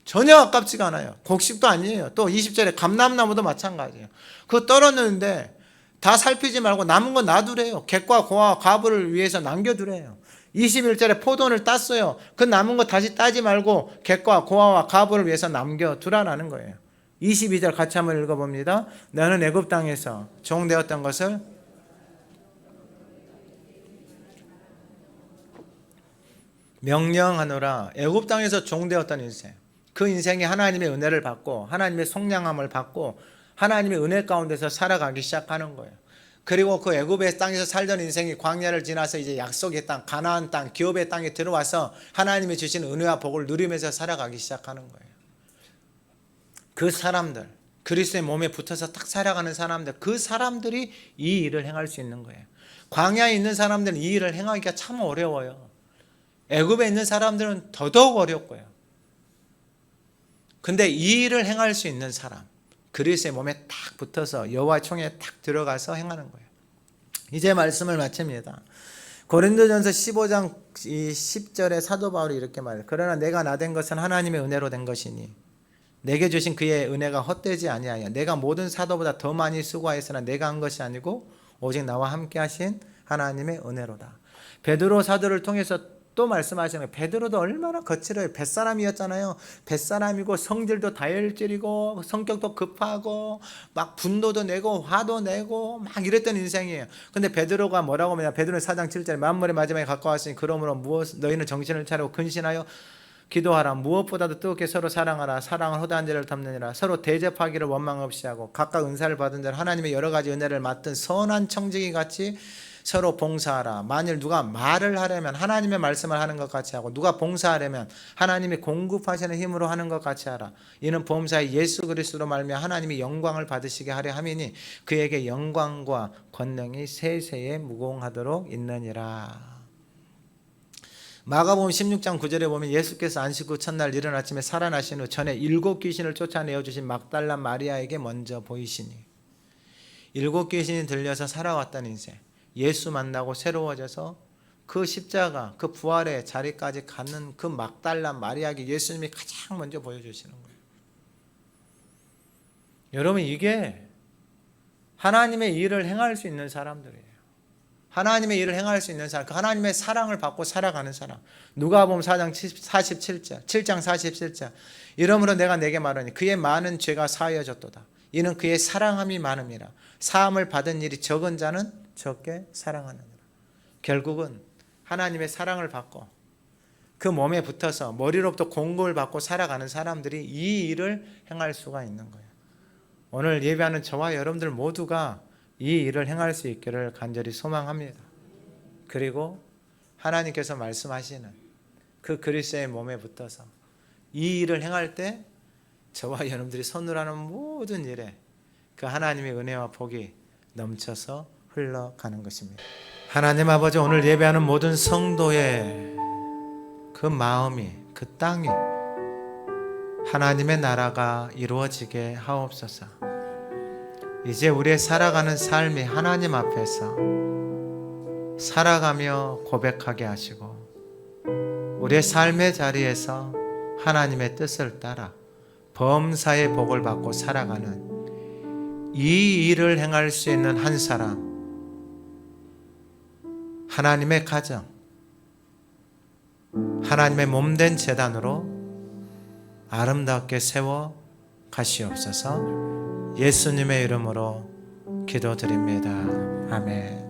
전혀 아깝지가 않아요. 곡식도 아니에요. 또 20절에 감람나무도 마찬가지예요. 그거 떨어졌는데 다 살피지 말고 남은 건 놔두래요. 객과 고와 과부를 위해서 남겨두래요. 21절에 포도원을 땄어요. 그 남은 거 다시 따지 말고 객과 고아와 과부를 위해서 남겨두라는 거예요. 22절 같이 한번 읽어봅니다. 너는 애굽 땅에서 종되었던 것을 명령하노라. 애굽 땅에서 종되었던 인생, 그 인생이 하나님의 은혜를 받고 하나님의 속량함을 받고 하나님의 은혜 가운데서 살아가기 시작하는 거예요. 그리고 그 애굽의 땅에서 살던 인생이 광야를 지나서 이제 약속의 땅, 가나안 땅, 기업의 땅에 들어와서 하나님이 주신 은혜와 복을 누리면서 살아가기 시작하는 거예요. 그 사람들, 그리스도의 몸에 붙어서 딱 살아가는 사람들, 그 사람들이 이 일을 행할 수 있는 거예요. 광야에 있는 사람들은 이 일을 행하기가 참 어려워요. 애굽에 있는 사람들은 더더욱 어렵고요. 근데 이 일을 행할 수 있는 사람, 그리스도의 몸에 딱 붙어서 여호와 총에 딱 들어가서 행하는 거예요. 이제 말씀을 마칩니다. 고린도전서 15장 10절에 사도 바울이 이렇게 말해요. 그러나 내가 나된 것은 하나님의 은혜로 된 것이니 내게 주신 그의 은혜가 헛되지 아니하여 내가 모든 사도보다 더 많이 수고하였으나 내가 한 것이 아니고 오직 나와 함께 하신 하나님의 은혜로다. 베드로 사도를 통해서 또 말씀하시는 거예요. 베드로도 얼마나 거칠어요. 뱃사람이었잖아요. 뱃사람이고 성질도 다혈질이고 성격도 급하고 막 분노도 내고 화도 내고 막 이랬던 인생이에요. 근데 베드로가 뭐라고 하냐. 베드로 4장 7절에 만물의 마지막에 가까웠으니 그러므로 너희는 정신을 차리고 근신하여 기도하라. 무엇보다도 뜨겁게 서로 사랑하라. 사랑은 허다한 죄를 덮느니라. 서로 대접하기를 원망 없이 하고 각각 은사를 받은 자를 하나님의 여러 가지 은혜를 맡은 선한 청지기 같이 서로 봉사하라. 만일 누가 말을 하려면 하나님의 말씀을 하는 것 같이 하고 누가 봉사하려면 하나님이 공급하시는 힘으로 하는 것 같이 하라. 이는 범사의 예수 그리스도로 말미암아 하나님이 영광을 받으시게 하려 함이니 그에게 영광과 권능이 세세에 무궁하도록 있느니라. 마가복음 16장 9절에 보면 예수께서 안식 후 첫날 이른 아침에 살아나신 후 전에 7 귀신을 쫓아내어 주신 막달라 마리아에게 먼저 보이시니 7 귀신이 들려서 살아왔던 인생, 예수 만나고 새로워져서 그 십자가, 그 부활의 자리까지 가는 그 막달라 마리아에게 예수님이 가장 먼저 보여주시는 거예요. 여러분, 이게 하나님의 일을 행할 수 있는 사람들이에요. 하나님의 일을 행할 수 있는 사람, 그 하나님의 사랑을 받고 살아가는 사람. 누가복음 4장 47절, 7장 47절. 이러므로 내가 내게 말하니 그의 많은 죄가 사하여졌도다. 이는 그의 사랑함이 많음이라. 사함을 받은 일이 적은 자는 적게 사랑하느니라. 결국은 하나님의 사랑을 받고 그 몸에 붙어서 머리로부터 공급을 받고 살아가는 사람들이 이 일을 행할 수가 있는 거예요. 오늘 예배하는 저와 여러분들 모두가 이 일을 행할 수 있기를 간절히 소망합니다. 그리고 하나님께서 말씀하시는 그 그리스도의 몸에 붙어서 이 일을 행할 때 저와 여러분들이 손으로 하는 모든 일에 그 하나님의 은혜와 복이 넘쳐서 흘러가는 것입니다. 하나님 아버지, 오늘 예배하는 모든 성도의 그 마음이, 그 땅이 하나님의 나라가 이루어지게 하옵소서. 이제 우리의 살아가는 삶이 하나님 앞에서 살아가며 고백하게 하시고 우리의 삶의 자리에서 하나님의 뜻을 따라 범사의 복을 받고 살아가는 이 일을 행할 수 있는 한 사람, 하나님의 가정, 하나님의 몸된 제단으로 아름답게 세워 가시옵소서. 예수님의 이름으로 기도드립니다. 아멘.